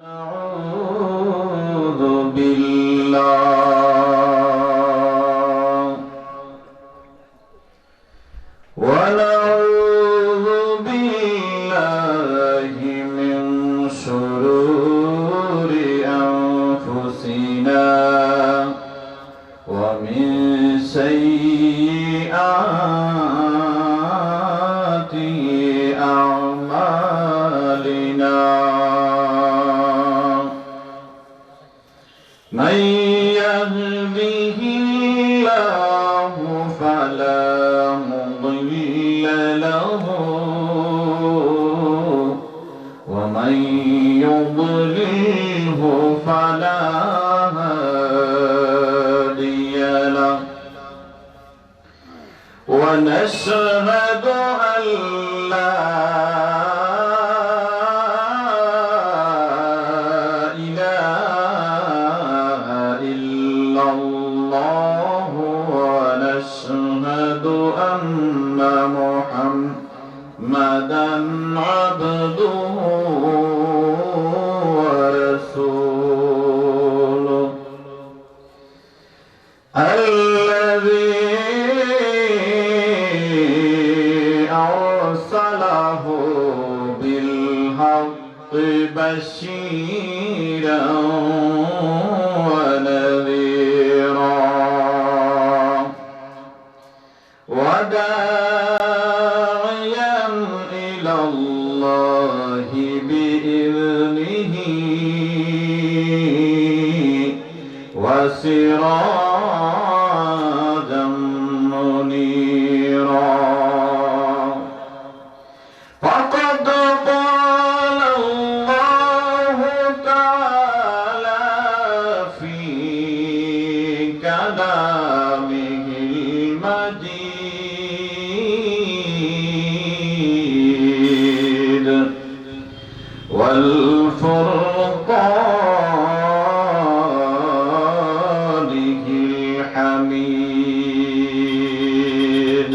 أعوذ بالله ونعوذ بالله من شرور أنفسنا ومن سيئات أعمالنا من يهده الله فلا مضل له ومن يضلله فلا هادي له ونشهد أن لا أن محمدًا عبده ورسوله الذي أرسله بالحق بشيرًا وداعيا إلى الله بإذنه وسراجا منيرا فقد قال الله تعالى في كلامه المجيد والفرقانه الحميد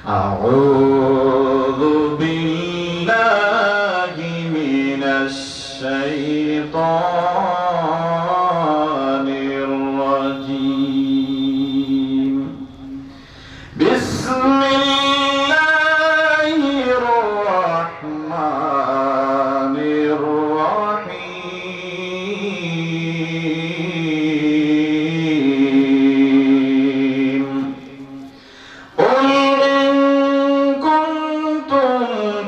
أعوذ بالله من الشيطان الرجيم بسم الله الرحمن الرحيم قل إن كنتم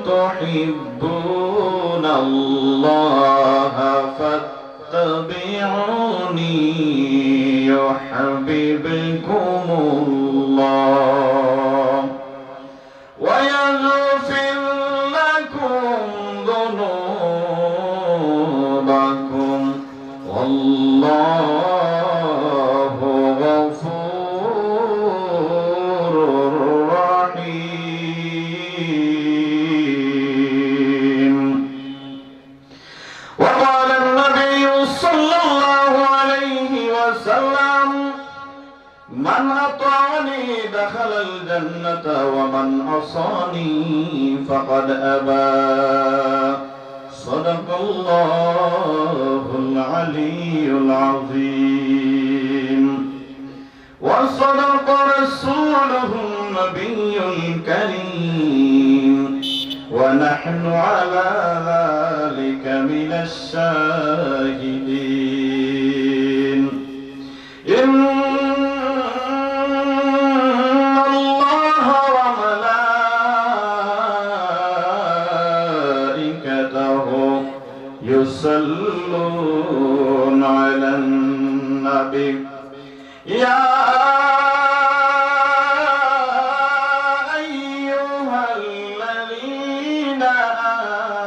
تحبون الله فاتبعوني يحببكم الله ويغفر لكم ذنوبكم والله غفور رحيم وقال النبي صلى الله عليه وسلم من أطاعني دخل الجنة ومن عصاني فقد أبى صدق الله العلي العظيم وصدق رسوله النبي الكريم ونحن على ذلك من الشاهدين إن الله وملائكته يصلون على النبي يا أيها الذين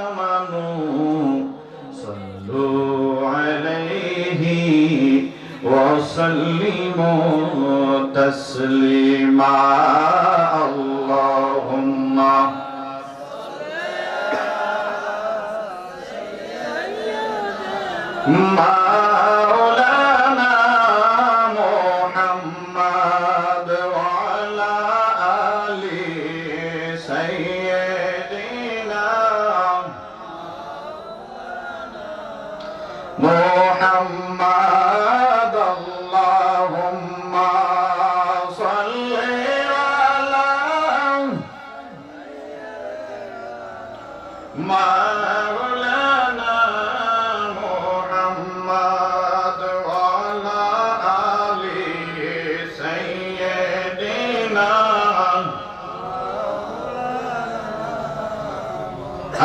آمنوا صلوا عليه وسلموا تسليما اللهم مولانا محمد وعلى آل سيدنا مولانا محمد وعلى آله سيدنا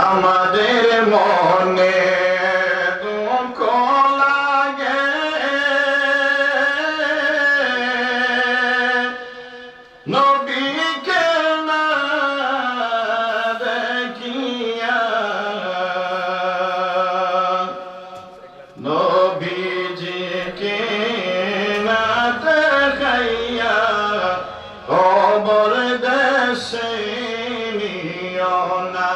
আমাদের মনে দুঃখ লাগে নবীকে না দেখিয়া নবীজিকে না দেখাইয়া কবর দেশে নিও না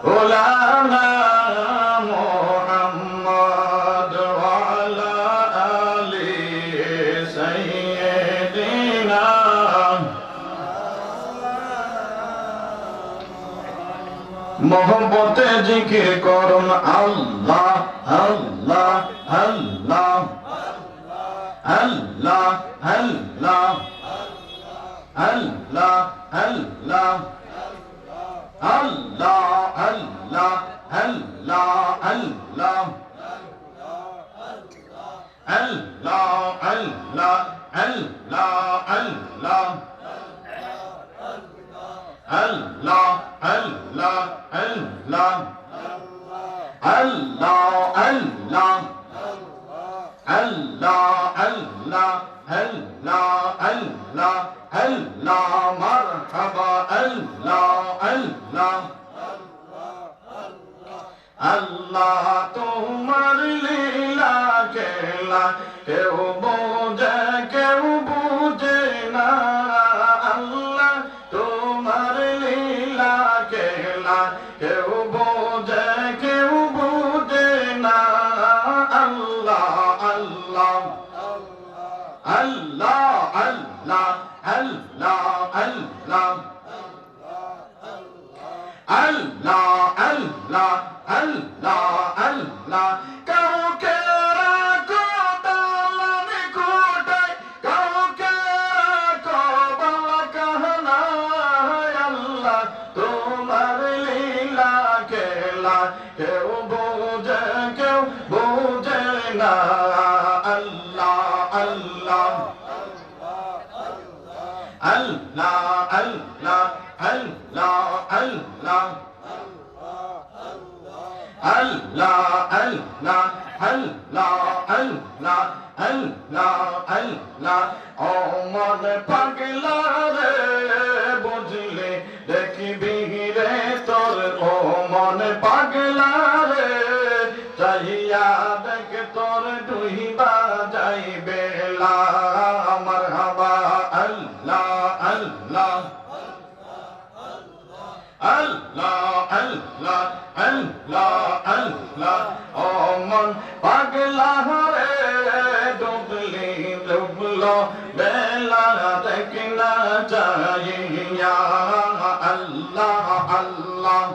مولانا محمد وعلى آله سيدنا মোহব্বতে জিকির করুন আল্লাহ আল্লাহ আল্লাহ আল্লাহ আল্লাহ আল্লাহ আল্লাহ Allah, Allah, Allah, Allah. Allah, Allah, Allah, Allah. Allah, Allah, Allah. Allah, Allah. Allah, Allah, Allah, Allah. Allah, marhaba, Allah, Allah. Allah, তোমার লীলা খেলা কেউ বোঝে কেউ বুঝে না আল্লাহ তোমার লীলা খেলা কেউ বোঝে কেউ বুঝে না আল্লাহ আল্লাহ আল্লাহ আল্লাহ আল্লাহ আল্লাহ আল্লাহ আল্লাহ আল্লাহ আল্লাহ কাউকে রাখো দালানে কোটায় কাউকে রাখো বালাখানায় আল্লাহ তোমার লীলা খেলা কেউ বোঝে কেউ বোঝে না আল্লাহ আল্লাহ Allah, Allah, Allah, Allah. Allah, Allah, Allah, Allah, Allah, Allah. O mon pagla re bujle dekhi re tor o mon pagla re chahiya dekh tor duhiba jaibe la marhaba Allah Allah Allah Allah Allah Allah Oman pagla re dubli dublo bela dekna chahiya Allah Allah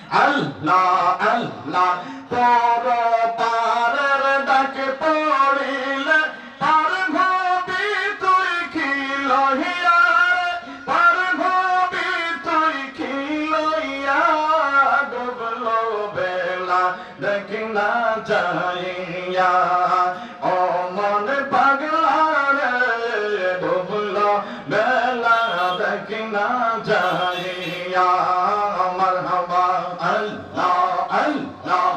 Allah Allah poro parer dak porile par bhobi tui khilohiya par bhobi tui khilohiya dublo bela dekna chahiya o mon pagla re dublo bela dekna chahiya marhaba Allah Allah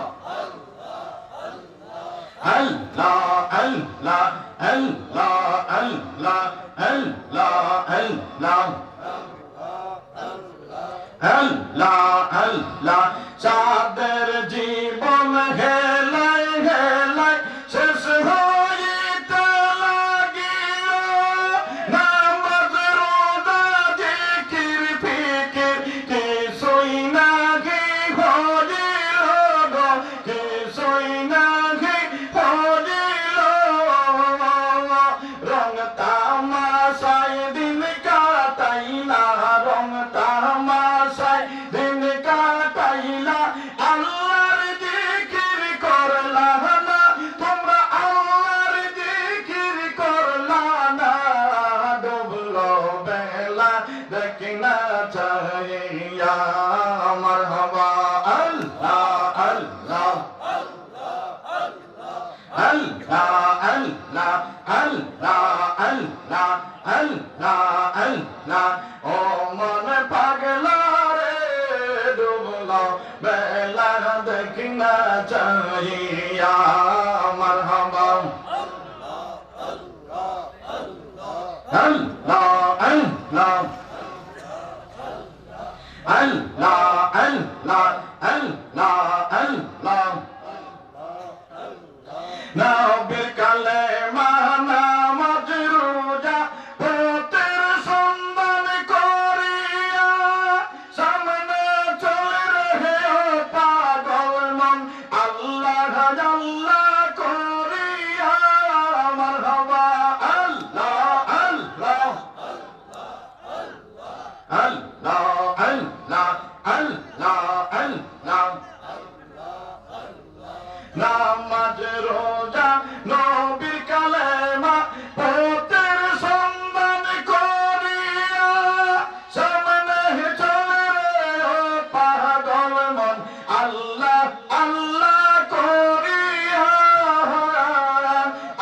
Allah Allah Allah Allah Allah Allah Allah Allah সাদের জীবন হেলাই হেলাই শেষ হইতে লাগিল নামাজ রোজা জিকির ফিকির কিছুই নাহি হইল গো কিছুই নাহি হইল রং তামাশায় দিন কাটাইলা রং তামাশায় দিন কাটাইলা আল্লাহর জিকির করলা না দেখিনা চাহিয়া মারহাবা আল্লাহ আল্লাহ আল্লাহ আল্লাহ আল্লাহ আল্লাহ নবীর কালেমা নামাজ রোজা পথের সন্ধান করিয়া সামনে চলে রহে পাগল মন আল্লাহ আল্লাহ করিয়া মারহাবা আল্লাহ আল্লাহ আল্লাহ আল্লাহ আল্লাহ আল্লাহ নামাজ রোজা নবীর কালেমা পথের সন্ধান করিয়া সামনে চলে রে পাগল মন আল্লাহ আল্লাহ করিয়া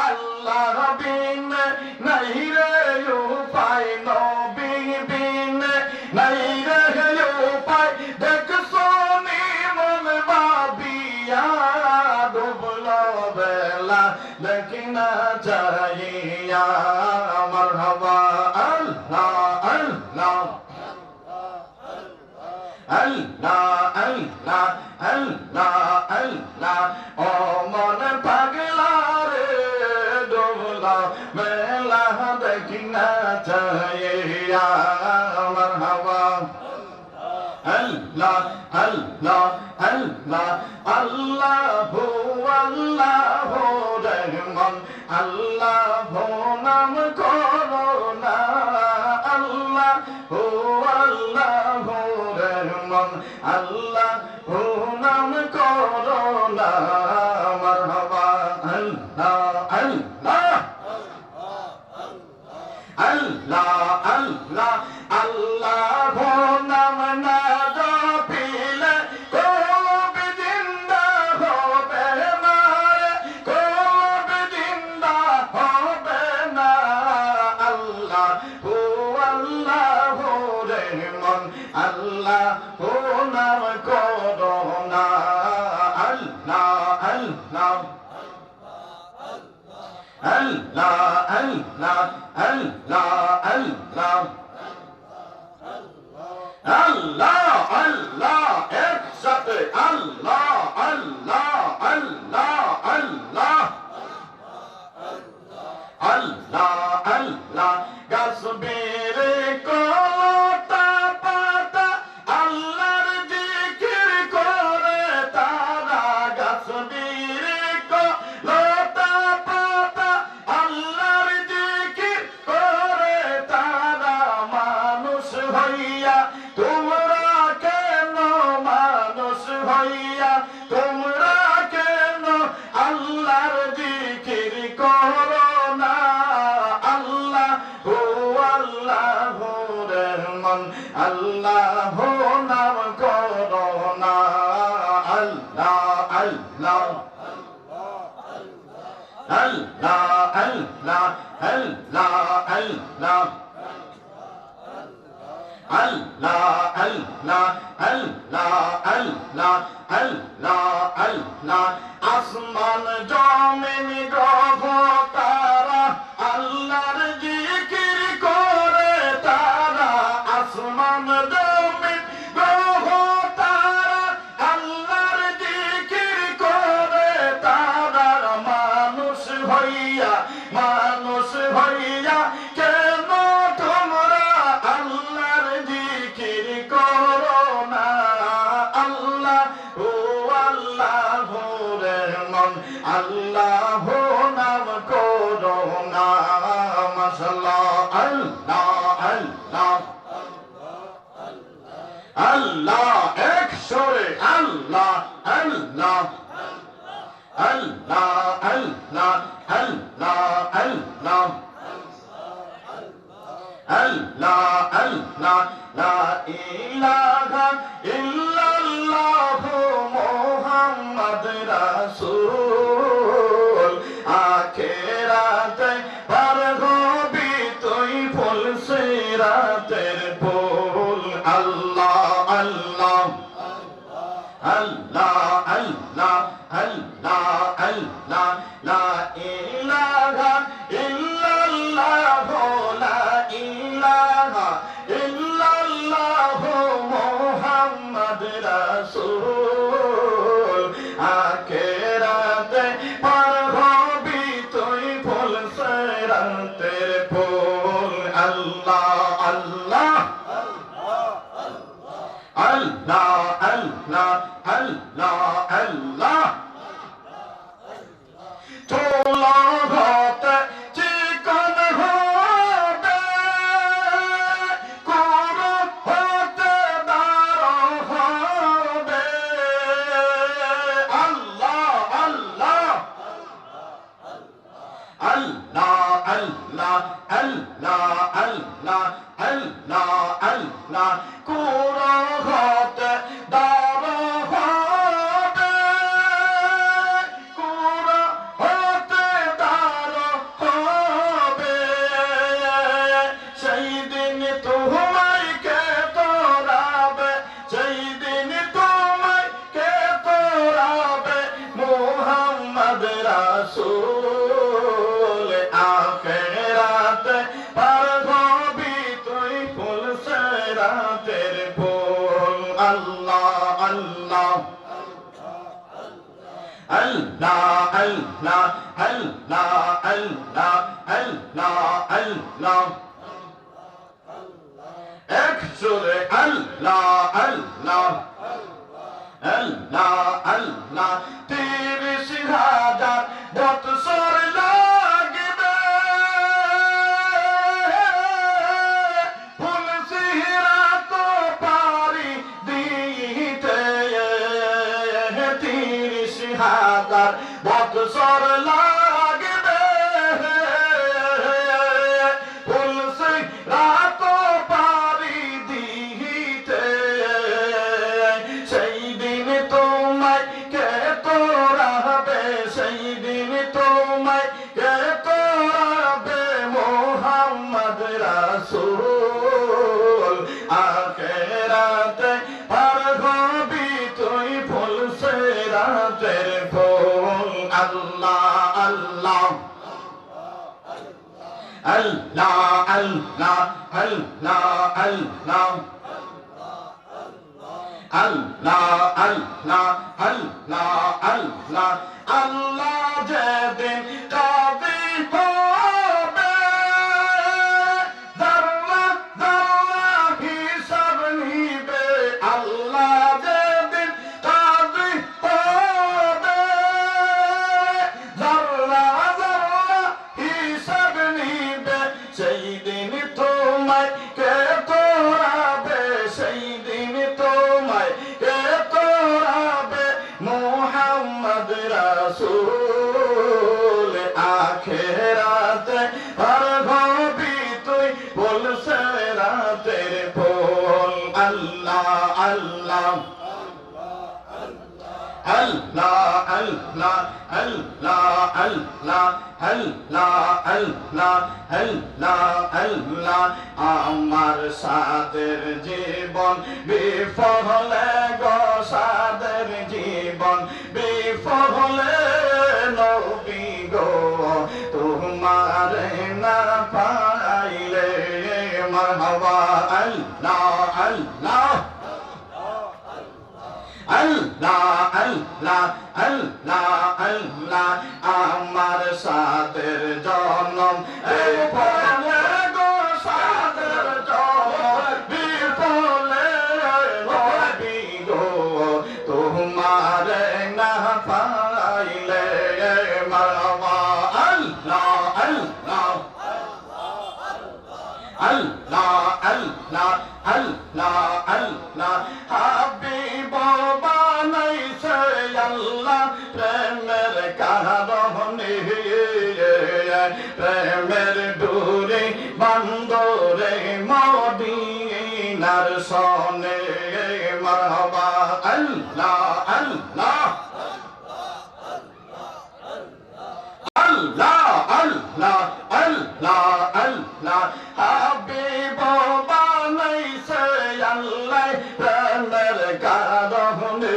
আল্লাহ বিন নাই রে উপায় নবী বিন নাই রে উপায় দেখছো নি মন ভাবিয়া দেখিনা চাহিয়া মারহাবা আল্লাহ আল্লাহ আল্লাহ আল্লাহ আল্লাহ আল্লাহ ও মন পাগলা রে ডোবলা বেলা দেখিনা চাহিয়া মারহাবা আল্লাহ আল্লাহ আল্লাহ আল্লাহু আল্লাহু রহমান আল্লাহু নাম করো না আল্লাহু আল্লাহু রহমান আল্লাহু নাম করো না মারহাবা আল্লাহ আল্লাহ আল্লাহ আল্লাহ আল্লাহু নাম না জপিলে কলব জিন্দা হবে না কলব জিন্দা হবে না আল্লাহু আল্লাহু রহমান আল্লাহু নাম করো না আল্লাহ আল্লাহ আল্লাহ আল্লাহ আল্লাহ আল্লাহ আল্লাহ আল্লাহ একসাথে আল্লাহ আল্লাহ আল্লাহ আল্লাহ আল্লাহ আল্লাহ গাছ বেড়ে কলতা পাতা আল্লাহর জিকির করে তারা গাছ বেড়ে কলতা পাতা আল্লাহর জিকির করে তারা মানুষ হইয়া তোমরা কেন মানুষ হইয়া তোমরা কেন আল্লাহর জিকির করো না আল্লাহু আল্লাহু রহমান আল্লাহু নাম করো না আল্লাহ আল্লাহ আল্লাহ আল্লাহ আল্লাহ আল্লাহ আল্লাহ আল্লাহ আল্লাহ আল্লাহ আল্লাহ আল্লাহ আসমান জমিন গ্রহ তারা আল্লাহর জিকির করে তারা আসমান জমিন গ্রহ তারা আল্লাহর জিকির করে তারা মানুষ হইয়া কেন তোমরা আল্লাহর জিকির করো না আল্লাহু আল্লাহু রহমান আল্লাহু নাম করো না মাশাআল্লাহ আল্লাহ আল্লাহ আল্লাহ এক সুরে আল্লাহ আল্লাহ আল্লাহ আল্লাহ আল্লাহ আল্লাহ আল্লাহ আল্লাহ লা ইলাহা ইল্লাল্লাহু মুহাম্মদ রাসূল আখিরাতে পার হবি তুই ফুল সিরাতের ফুল আল্লাহ আল্লাহ আল্লাহ আল্লাহ আখেরাতে পার হবি তুই ফুল সিরাতের ফুল আল্লাহ আল্লাহ আল্লাহ আল্লাহ আল্লাহ আল্লাহ তোলা হতে চিকন হবে কুরু হতে দাঁড় হবে আল্লাহ আল্লাহ আল্লাহ আল্লাহ আল্লাহ আল্লাহ আল্লাহ আল্লাহ কুরু হতে দাঁড় হবে কুরু হতে দাঁড় হবে সেই দিন তোমায় কে তোরাবে সেই দিন তোমায় কে তোরাবে মুহাম্মদ রাসূল আখিরাতে পার হবি তুই ফুল সিরাতের ফুল আল্লাহ আল্লাহ আল্লাহ আল্লাহ আল্লাহ আল্লাহ আল্লাহ আল্লাহ এক সুরে আল্লাহ আল্লাহ আল্লাহ আল্লাহ ৩০,০০০ বৎসর লাগবে ফুল সিরাত পারি দিতে ৩০,০০০ বৎসর লাগবে ফুল সিরাত পারি দিতে সেই দিন তোমায় কে তোরাবে সেই দিন তোমায় কে তোরাবে মুহাম্মদ রাসূল আখিরাতে পার হবি তুই ফুল সিরাতের ফুল আল্লাহ আল্লাহ আল্লাহ আল্লাহ আল্লাহ আল্লাহ আল্লাহ আল্লাহ আল্লাহ আল্লাহ আল্লাহ যেদিন কাঁদি হবে যারা যারা হিসাব নিবে আল্লাহ যেদিন কাঁদি হবে যারা যারা হিসাব নিবে সেই দিন তোমায় কে তোরাবে সেই দিন তোমায় কে তোরাবে মুহাম্মদ রাসূল আখিরাতে পার হবি তুই ফুল সিরাতের ফুল আল্লাহ আল্লাহ আল্লাহ আল্লাহ আল্লাহ আল্লাহ আল্লাহ আল্লাহ আল্লাহ আল্লাহ আমার সাদের জীবন বিফলে গো সাদের জীবন বিফলে নবী গো তোমার না পাইলে মারহাবা আল্লাহ আল্লাহ আল্লাহ আল্লাহ আল্লাহ আল্লাহ আমার সাদের জনম এই ফলে গো সাদের জনম বিফলে নবী গো তোমার না পাইলে মারহাবা আল্লাহ আল্লাহ আল্লাহ আল্লাহ আল্লাহ আল্লাহ হাবিব বানাইছে আল্লাহ প্রেমের কারণে প্রেমের ডোরে বান্দরে মদিনার সনে মারহাবা আল্লাহ আল্লাহ আল্লাহ আল্লাহ আল্লাহ আল্লাহ হাবিব বানাইছে আল্লাহ প্রেমের কারণে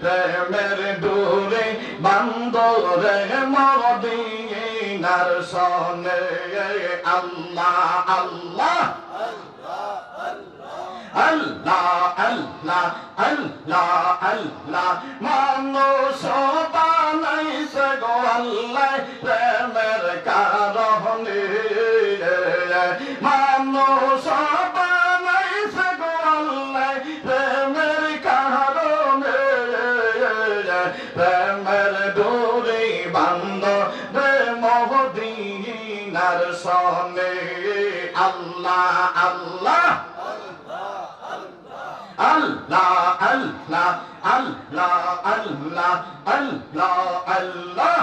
প্রেমের ডোরে বান্দরে মদিনার সনে আল্লাহ আল্লাহ আল্লাহ আল্লাহ আল্লাহ আল্লাহ মানুষ বানাইছে গো আল্লাহ প্রেমের কারণে মানুষ বানাইছে গো আল্লাহ প্রেমের কারণে প্রেমের ডোরে বান্ধবে মদিনার সনে আল্লাহ আল্লাহ আল্লাহ আল্লাহ আল্লাহ আল্লাহ আল্লাহ আল্লাহ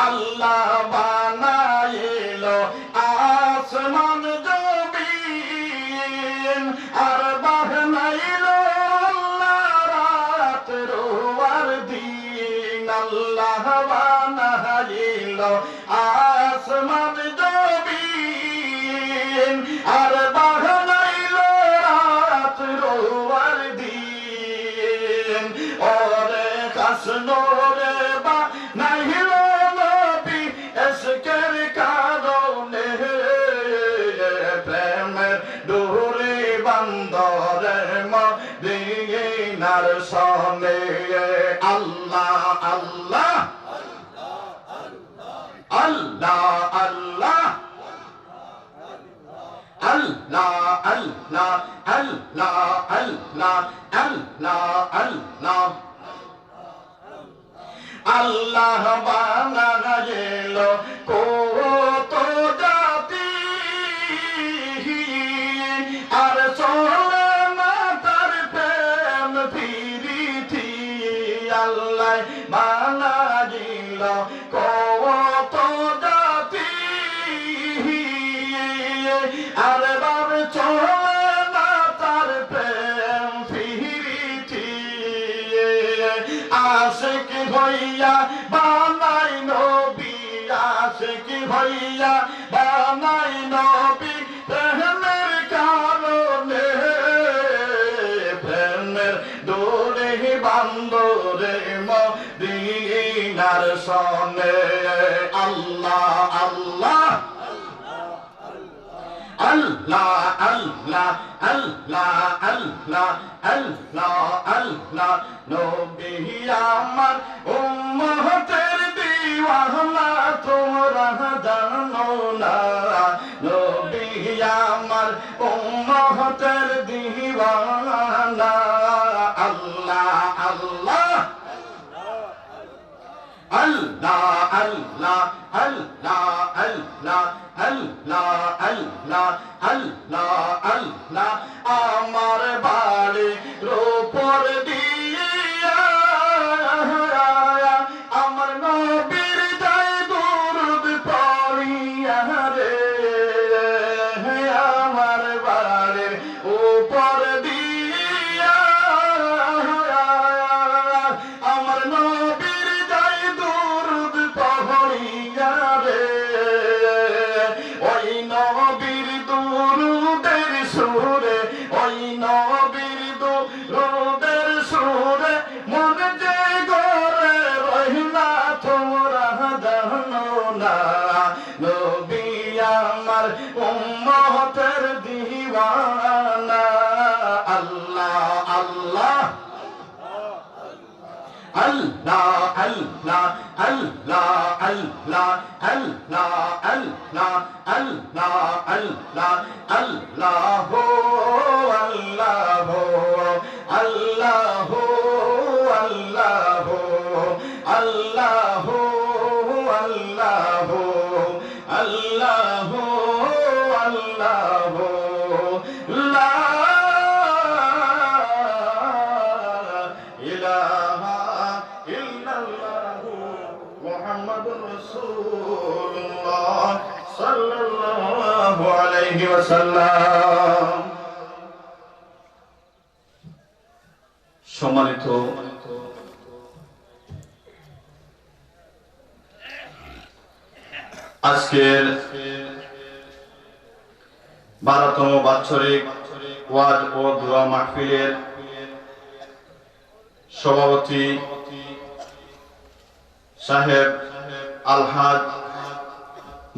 আল্লাহ বানাইলো আসমান জমিন আর বানাইলো আল্লাহ রাত আর দিন আল্লাহ বানাইলো আসমান জমিন আর বানাইলো রাত আর দিন ওরে কাসনোরে বানাইলো নবী এসকের কারণে প্রেমের ডোরে বান্দরে মদিনার সনে আল্লাহ আল্লাহ আল্লাহ আল্লাহ আল্লাহ আল্লাহ আল্লাহ আল্লাহ আল্লাহ আল্লাহ আল্লাহ বানাইলো কত জাতি আর চলে না তার প্রেম প্রীতি আল্লাহ বানাইলো কত জাতি আর বার চলে না তার প্রেম প্রীতি আশিক হইয়া বানাই নবী আশিক হইয়া বানাই নবী প্রেমের কারণে প্রেমের ডোরে বান্দরে মদিনার সনে আল্লাহ আল্লাহ আল্লাহ আল্লাহ আল্লাহ আল্লাহ আল্লাহ আল্লাহ নবী আমার উম্মতের দিওয়ানা তোমরা জানো না নবী আমার উম্মতের দিওয়ানা আল্লাহ আল্লাহ আল্লাহ আল্লাহ আল্লাহ আল্লাহ আল্লাহ আল্লাহ আল্লাহ আল্লাহ আমার বাড়ি রূপর দিয়া আমার নবীর যায় দুরুদ পড়িয়া রে আমার বাড়ির উপর দিয়া আমার নবীর যায় দুরুদ পড়িয়া রে ওই নবীর দুরুদের সুরে ওই নবীর দুরুদের সুরে মন যে গরে রহিনা তোমরা জানো না নবী আমার উম্মতের দিওয়ানা আল্লাহ আল্লাহ আল্লাহ আল্লাহ আল্লাহ আল্লাহ আল্লাহ আল্লাহ আল্লাহ আল্লাহ আল্লাহ আল্লাহ আল্লাহ আল্লাহ আল্লাহ আল্লাহ আল্লাহ লা ইলাহা ইল্লাল্লাহ মুহাম্মাদুর রাসূলুল্লাহ সাল্লাল্লাহু আলাইহি ওয়াসাল্লাম। সম্মানিত আজকের 12তম বাৎসরিক ওয়াজ ও দোয়া মাহফিলের সভাপতি সাহেব আলহাজ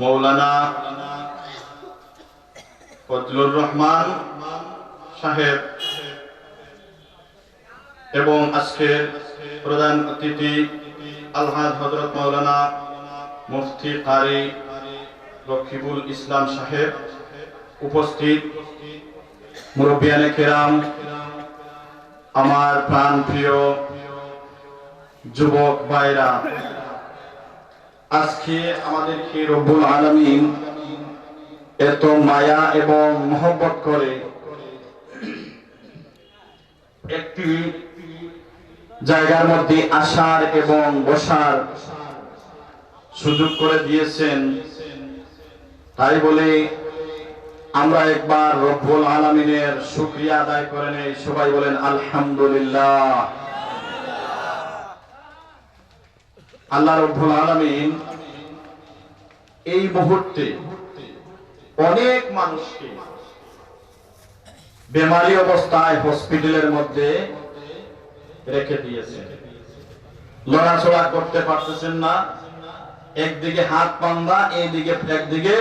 মৌলানা ফজলুর রহমান সাহেব এবং আজকের প্রধান অতিথি আলহাজ হযরত মাওলানা মুফতি কারি রকিবুল ইসলাম সাহেব, উপস্থিত মুরব্বিয়ানে কেরাম, আমার প্রাণ প্রিয় যুবক ভাইরা, আজকে আমাদেরকে রব্বুল আলামিন এত মায়া এবং মহব্বত করে একটি জায়গার মধ্যে আসার এবং বসার সুযোগ করে দিয়েছেন। তাই বলে আমরা একবার রব্বুল আলামিনের শুকরিয়া আদায় করে নেই। সবাই বলেন আলহামদুলিল্লাহ। আল্লাহ রব্বুল আলামিন এই মুহূর্তে অনেক মানুষকে বেমারি অবস্থায় হসপিটালের মধ্যে রেখে দিয়েছেন। লড়াচড়া করতে পারতেছেন না, একদিকে হাত বান্ধা, একদিকে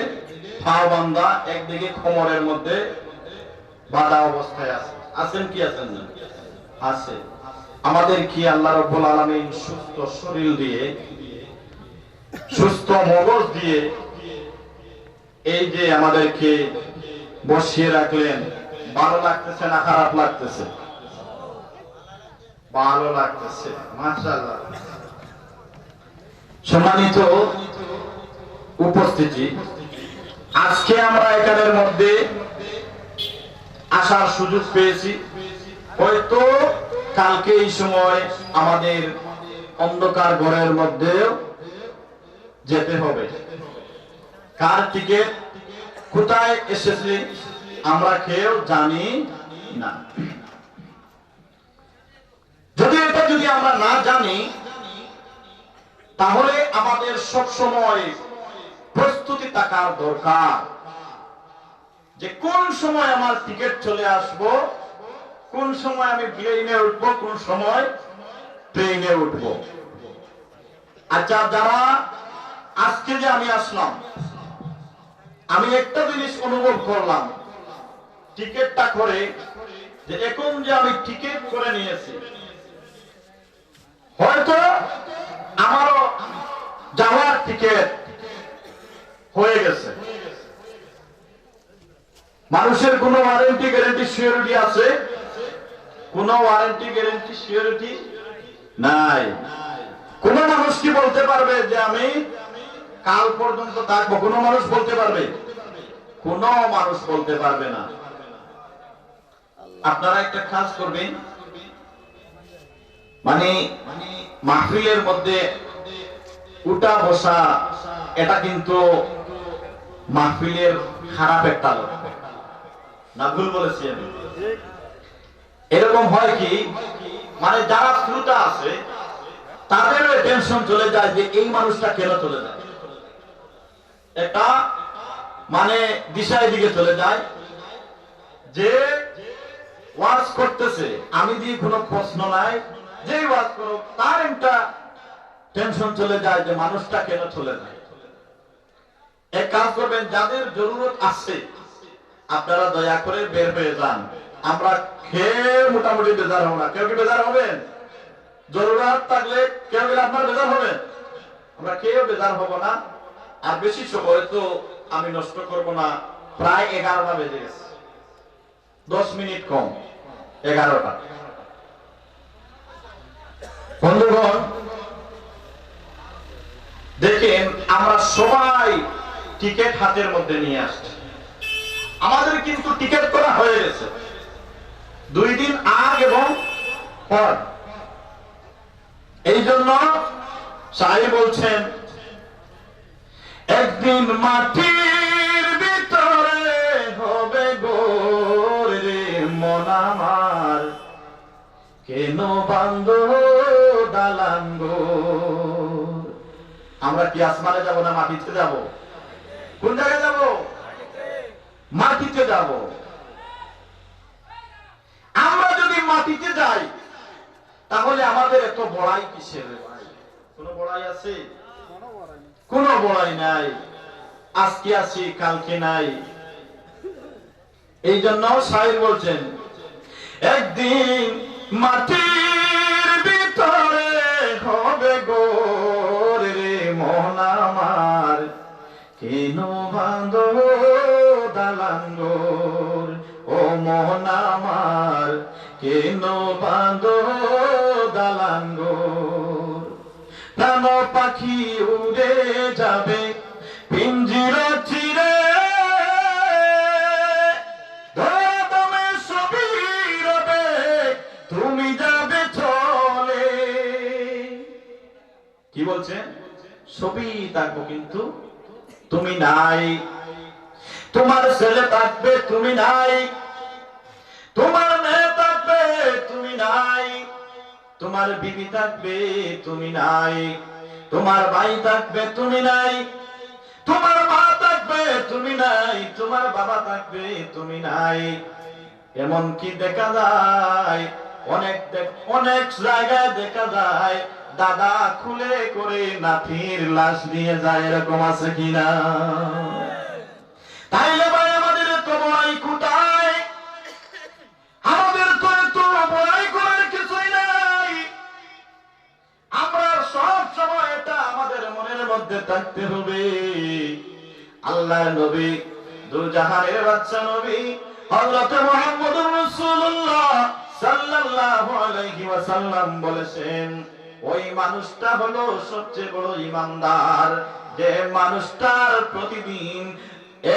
পা বান্ধা, একদিকে কোমরের মধ্যে বাঁধা অবস্থায় আছে। আছেন কি আছেন না? আছে। আমাদের কি আল্লাহ রাব্বুল আলামিন সুস্থ শরীর দিয়ে, সুস্থ মগজ দিয়ে এই যে আমাদেরকে বসিয়ে রাখলেন, ভালো লাগতেছে না খারাপ লাগতেছে? ভালো লাগতেছে, মাশাআল্লাহ। সম্মানিত উপস্থিতি, আজকে আমরা এখানের মধ্যে আসার সুযোগ পেয়েছি। হয়তো কালকে এই সময় আমাদের অন্ধকার ঘরের মধ্যে যেতে হবে। কার টিকিট, কোথায় এসেছি আমরা কেউ জানি না। যদি আমরা না জানি, তাহলে আমাদের সব সময় প্রস্তুতি থাকার দরকার যে কোন সময় আমার টিকিট চলে আসবো, কোন সময় আমি প্লেনে উঠবো, কোন সময় ট্রেনে উঠবো। আচ্ছা, যারা আজকে যে আমি আসলাম, আমি একটা জিনিস অনুভব করলাম টিকিটটা করে, যে এখন যে আমি টিকিট করে নিয়েছি, হয়তো আমারও যাওয়ার টিকিট হয়ে গেছে। মানুষের কোন ওয়ারেন্টি গ্যারান্টি সিকিউরিটি আছে? কোন ওয়ারেন্টি গ্যারান্টি সিকিউরিটি নাই। কোন মানুষ কি বলতে পারবে যে আমি কাল পর্যন্ত থাকবো? কোন মানুষ বলতে পারবে? কোন মানুষ বলতে পারবে না। আপনারা একটা কাজ করবেন, মানে মাহফিলের মধ্যে উঠা বসা, এটা কিন্তু মাহফিলের খারাপ একটা লক্ষণ না? ভুল বলেছি আমি? এরকম হয় কি, মানে যারা শ্রোতা আছে তাদেরও টেনশন চলে যায় যে এই মানুষটা কেন চলে যায়, একটা মানে দিশায় দিকে চলে যায় যে ওয়াজ করতেছে, আমি দিয়ে কোনো প্রশ্ন নাই, যে ওয়াজ করো তার একটা টেনশন চলে যায় যে মানুষটা কেন চলে যায়। এক কাজ করবেন, যাদের জরুরত আছে আপনারা দয়া করে বের হয়ে যান। আমরা খেয়ে মোটামুটি বেজার হব না। কেউ কি বেজার হবেন? জরুরত থাকলে কেউ গেলে আপনার বেজার হবেন, আমরা কেউ বেজার হব না। আর বেশি সময় তো আমি নষ্ট করব না। প্রায় 11টা বেজে গেছে, 10 মিনিট কম 11টা। বন্ধুগণ, দেখেন আমরা সবাই টিকিট হাতের মধ্যে নিয়ে আসছি। আমাদের কিন্তু টিকিট করা হয়ে গেছে 2 দিন আগে এবং পর। এই জন্য সাহেব বলছেন, একদিন মাটির ভিতরে হবে গোর রে মন আমার, কেন বান্ধ দালান গোর। আমরা কি আসমানে যাব না মাটিতে যাব? কোন জায়গায় যাব? মাটিতে যাব। আমরা যদি মাটিতে যাই তাহলে আমাদের এত বড়াই কিসের? কোন বড়াই আছে? কোন বড়াই নাই। আজকে আছি কালকে নাই, এই জন্য শায়র বলছেন, একদিন মাটির ভিতরে হবে গোর রে মন আমার, কেন বাঁধো দালান গোর, ও মন আমার কেন বাঁধো দালান গোর। প্রাণ পাখি উড়ে যাবে পিঞ্জির চিরে, তুমি যাবে চলে। কি বলছেন? সবই থাকবো কিন্তু তুমি নাই। তোমার ছেলে থাকবে তুমি নাই, তোমার মেয়ে থাকবে তুমি নাই, তোমার বিবি থাকবে তুমি নাই, তোমার ভাই থাকবে তুমি নাই, তোমার মা থাকবে তুমি নাই, তোমার বাবা থাকবে তুমি নাই। এমন কি দেখা যায়, অনেক জায়গায় দেখা যায় দাদা খুলে করে নাতির লাশ নিয়ে যায়, এরকম আছে কিনা? তাইলে ভাই আমাদের তো বড়াই কোথায়? আমাদের তো এত বড়াই করার কিছুই নাই। আমরা সব সময় এটা আমাদের মনের মধ্যে থাকতে হবে। আল্লাহর নবী, দুজাহানের বাদশা নবী হযরত মুহাম্মদুর রাসূলুল্লাহ সাল্লাল্লাহু আলাইহি ওয়াসাল্লাম বলেছেন, ওই মানুষটা হলো সবচেয়ে বড় ঈমানদার যে মানুষটার প্রতিদিন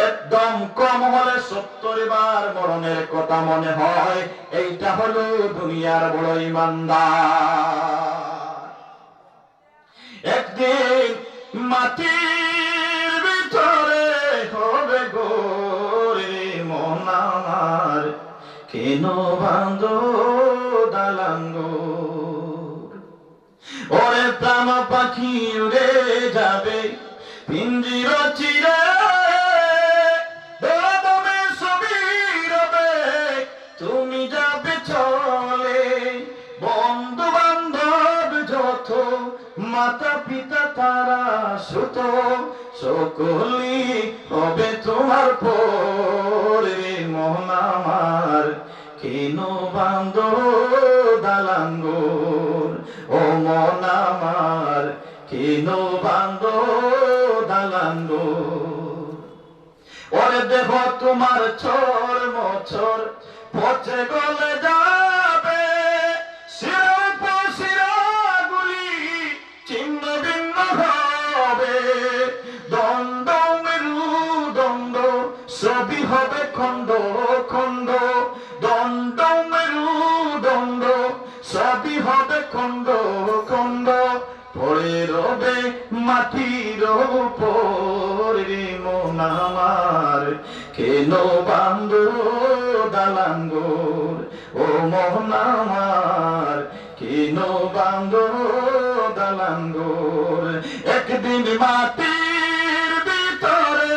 একদম কম হলে 70 বার মরণের কথা মনে হয়, এইটা হলো দুনিয়ার বড় ঈমানদার। একদিন মাটির ভিতরে হবে গোরে মন আমার, কেন বাঁধো দালান গোর। ওরে প্রাণ পাখি উড়ে যাবে পিঞ্জির চিরে, তুমি যাবে চলে। বন্ধু বান্ধব যত, মাতা পিতা তারা সুত, সকলি হবে তোমার পরে মন আমার, কেন বাঁধো দালান গোর, ও মন আমার কেন বাঁধো দালান গোর। ওরে দেহ তোমার ছোর মোছর পচে গলে যাবে, শিরাগুলি ছিন্ন ভিন্ন হবে, দণ্ড মেরুদণ্ড সবই হবে খণ্ড খণ্ড, দণ্ড মেরুদণ্ড সবই হবে খণ্ড খণ্ড, পড়ে রবে মাটির উপরে মন আমার, কেন বাঁধো দালান গোর, ও মন আমার কেন বাঁধো দালান গোর। একদিন মাটির ভিতরে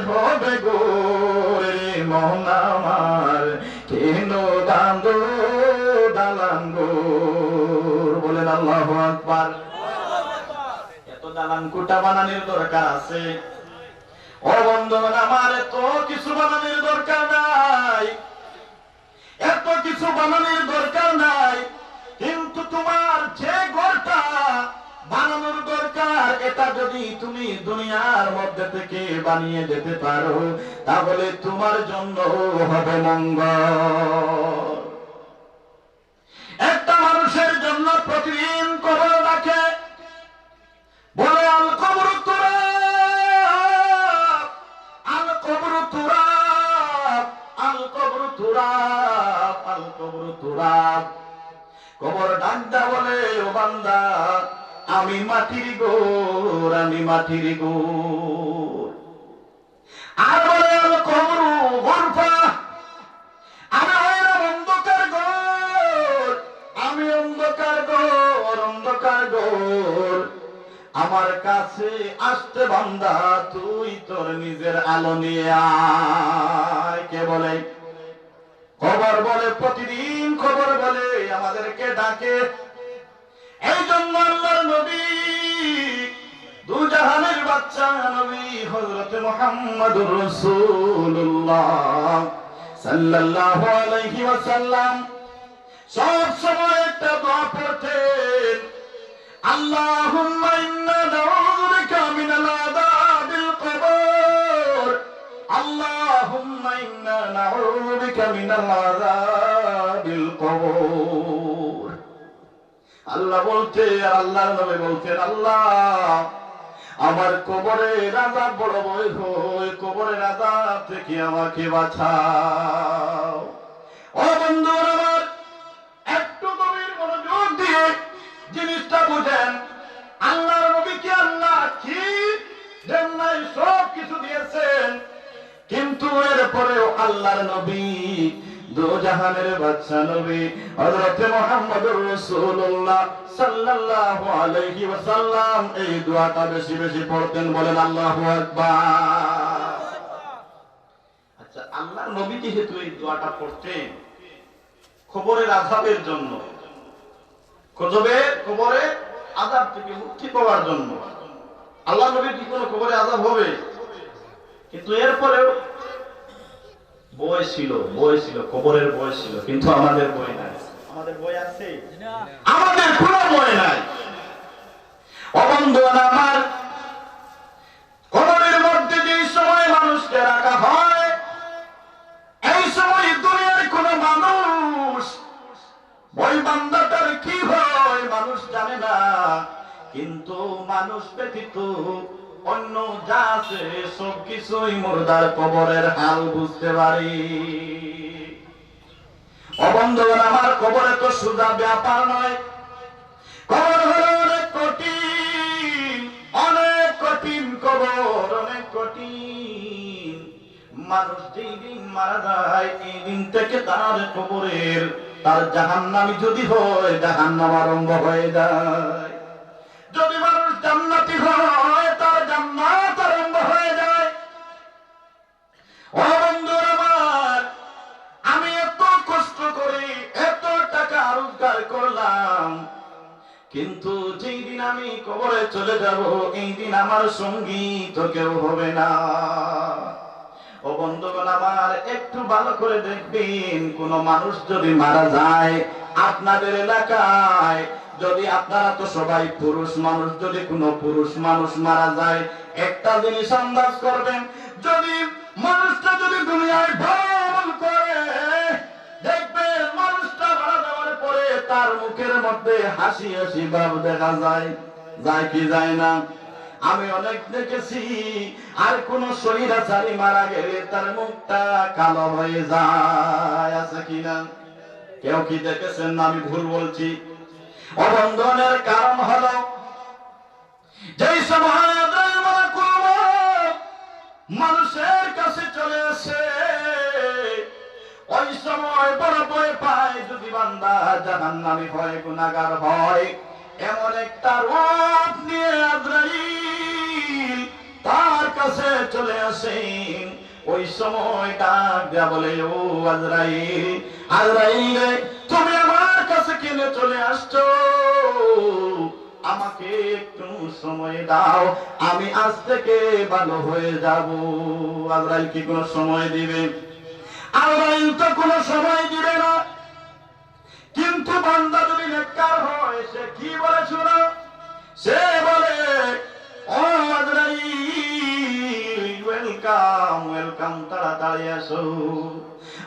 হবে গোর মন আমার, কেন বাঁধো দালান গোর। বলেন আল্লাহু আকবার। এত দালান কোটা বানানোর দরকার আছে? ও বন্ধুগণ আমার, এত কিছু বানানোর দরকার নাই, এত কিছু বানানোর দরকার নাই। কিন্তু তোমার যে ঘরটা বানানোর দরকার, এটা যদি তুমি দুনিয়ার মধ্যে থেকে বানিয়ে যেতে পারো, তাহলে তোমার জন্য হবে মঙ্গল। একটা মানুষের জন্য প্রতিদিন কবর রাখে, বলে আল কবর তুরাব, আল কবর তুরাব, আল কবর তুরাব, আল কবর তুরাব। কবর ডাকদা বলে, ও বান্দা আমি মাটির গোর, আমি মাটির গোর। আর বলে আল কবর গরফা, আমি হইলাম অন্ধকার গোর, আমি অন্ধকার গোর, অন্ধকার গোর। আমার কাছে আসতে বান্দা তুই তোর নিজের আলো নিয়ে আয়। কে বলে? খবর বলে, প্রতিদিন খবর বলে আমাদেরকে ডাকে। এই জন্য আল্লাহর নবী, দুজাহানের বাদশা নবী হযরত মুহাম্মদুর রাসূলুল্লাহ সাল্লাল্লাহু আলাইহি ওয়াসাল্লাম সব সময় একটা দোয়া পড়তেন, আল্লাহুম্মা ইন্না নাউযু বিকা মিনাল আযাবিল কবর, আল্লাহুম্মা ইন্না নাউযু বিকা মিনাল আযাবিল কবর। আল্লাহ বলতে আর আল্লাহর নবী বলতেন, আল্লাহ আমার কবরের আযাব বড় ভয় হয়, কবরের আযাব থেকে আমাকে বাঁচাও। ও বন্ধুরা আমার, একটু গভীর মনোযোগ দিয়ে জিনিসটা বুঝেন। আল্লাহর নবীকে আল্লাহ কি দেন নাই? সব কিছু দিয়েছেন, কিন্তু এরপরেও আল্লাহর নবী দো জাহানের বাদশা নবী হযরত মুহাম্মদুর রাসূলুল্লাহ সাল্লাল্লাহু আলাইহি ওয়াসাল্লাম এই দোয়াটা বেশি বেশি পড়তেন। বলেন আল্লাহু আকবার। আচ্ছা, আল্লাহর নবী যেহেতু এই দোয়াটা পড়তেন কবরের আযাবের জন্য, কবরের আযাব থেকে মুক্তি পাওয়ার জন্য, আল্লাহর নবীর কি কোনো কবরে আযাব হবে? কিন্তু এরপরেও বয় ছিল, কবরের বয় ছিল, কিন্তু আমাদের বয় নাই। আমাদের বয় আছে? আমাদের কোনো বয় নাই। অবন্ধুরা আমার, কবরের মধ্যে যে সময় মানুষকে রাখা হয়, এই সময় দুনিয়ার কোন মানুষ ওই বান্দাটার কি হয় মানুষ জানে না, কিন্তু মানুষ ব্যতীত অন্য যা আছে সব কিছুই মুর্দার কবরের হাল বুঝতে পারি। অবন্ধুগণ আমার, কবরে তো সোজা ব্যাপার নয়, কবর হলো অনেক কঠিন, অনেক কঠিন কবর, অনেক কঠিন। মানুষ যেই দিন মারা যায় এই দিন থেকে তার কবরের তার জাহান্নামী যদি হয় জাহান্নাম আরম্ভ হয়ে যায়, যদি মানুষ জান্নাতি হয় তার জান্নাত আরম্ভ হয়ে যায়। ও বন্ধুরা আমার, আমি এত কষ্ট করে এত টাকা রোজগার করলাম, কিন্তু যেই দিন আমি কবরে চলে যাব এই দিন আমার সঙ্গী তো কেউ হবে না। ও বন্ধুগণ আমার, একটু ভালো করে দেখবেন, কোন মানুষ যদি মারা যায় আপনাদের এলাকায়, যদি আপনারা তো সবাই পুরুষ মানুষ, যদি কোনো পুরুষ মানুষ মারা যায় একটা জিনিস আন্দাজ করবেন, যদি মানুষটা যদি দুনিয়ায় ভ্রমণ করে দেখবেন মানুষটা মারা যাওয়ার পরে তার মুখের মধ্যে হাসি হাসি ভাব দেখা যায়, যায় কি যায় না? আমি অনেক দেখেছি। আর কোন স্বৈরাচারী মারা গেলে তার মুখটা কালো হয়ে যায়, আছে কিনা? কেউ কি দেখেছেন না আমি ভুল বলছি? অবন্ধনের কারণ হলো যেই সময় মানুষের কাছে চলে আসে ওই সময় বড় ভয় পায়, যদি বান্দা জাহান্নামী হয়, গুনাহগার হয়, এমন একটা রূপ নিয়ে আজরাইল তার কাছে চলে আসেন। ওই সময় ডাক দেয়া বলে, ও আজরাইল, আজরাইল তুমি আমার কাছে কেন চলে আসছো? আমাকে একটু সময় দাও, আমি আজ থেকে ভালো হয়ে যাব। আজরাইল কি কোনো সময় দিবে? আজরাইল তো কোনো সময় দিবে না। কিন্তু বান্দা যদি নেককার হয় সে কি বলে শোনো, সে বলে, ও আজরাইল ওয়েলকাম, ওয়েলকাম, তাড়াতাড়ি আসো।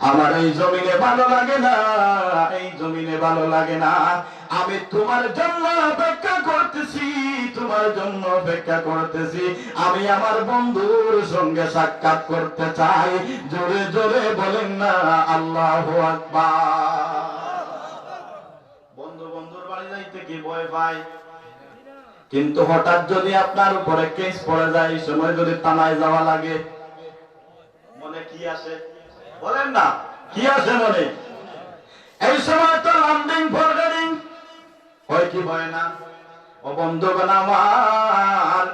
আমার এই জমিনে ভালো লাগে না, এই জমিনে ভালো লাগে না, আমি তোমার জন্য অপেক্ষা করতেছি, তোমার জন্য অপেক্ষা করতেছি, আমি আমার বন্ধুর সঙ্গে সাক্ষাৎ করতে চাই। জোরে জোরে বলেন না আল্লাহু আকবার। বন্ধুর বাড়ি যাইতে কি ভয় পায়? কিন্তু হঠাৎ যদি আপনার উপরে কেস পড়ে যায়, এই সময় যদি থানায় যাওয়া লাগে, মনে কি আসে? বলেন না, কি আসে মনে? এই সময় তো লান্ডিং ফরগেটিং হয় কি ভয় না? ও বন্ধুগণ আমার,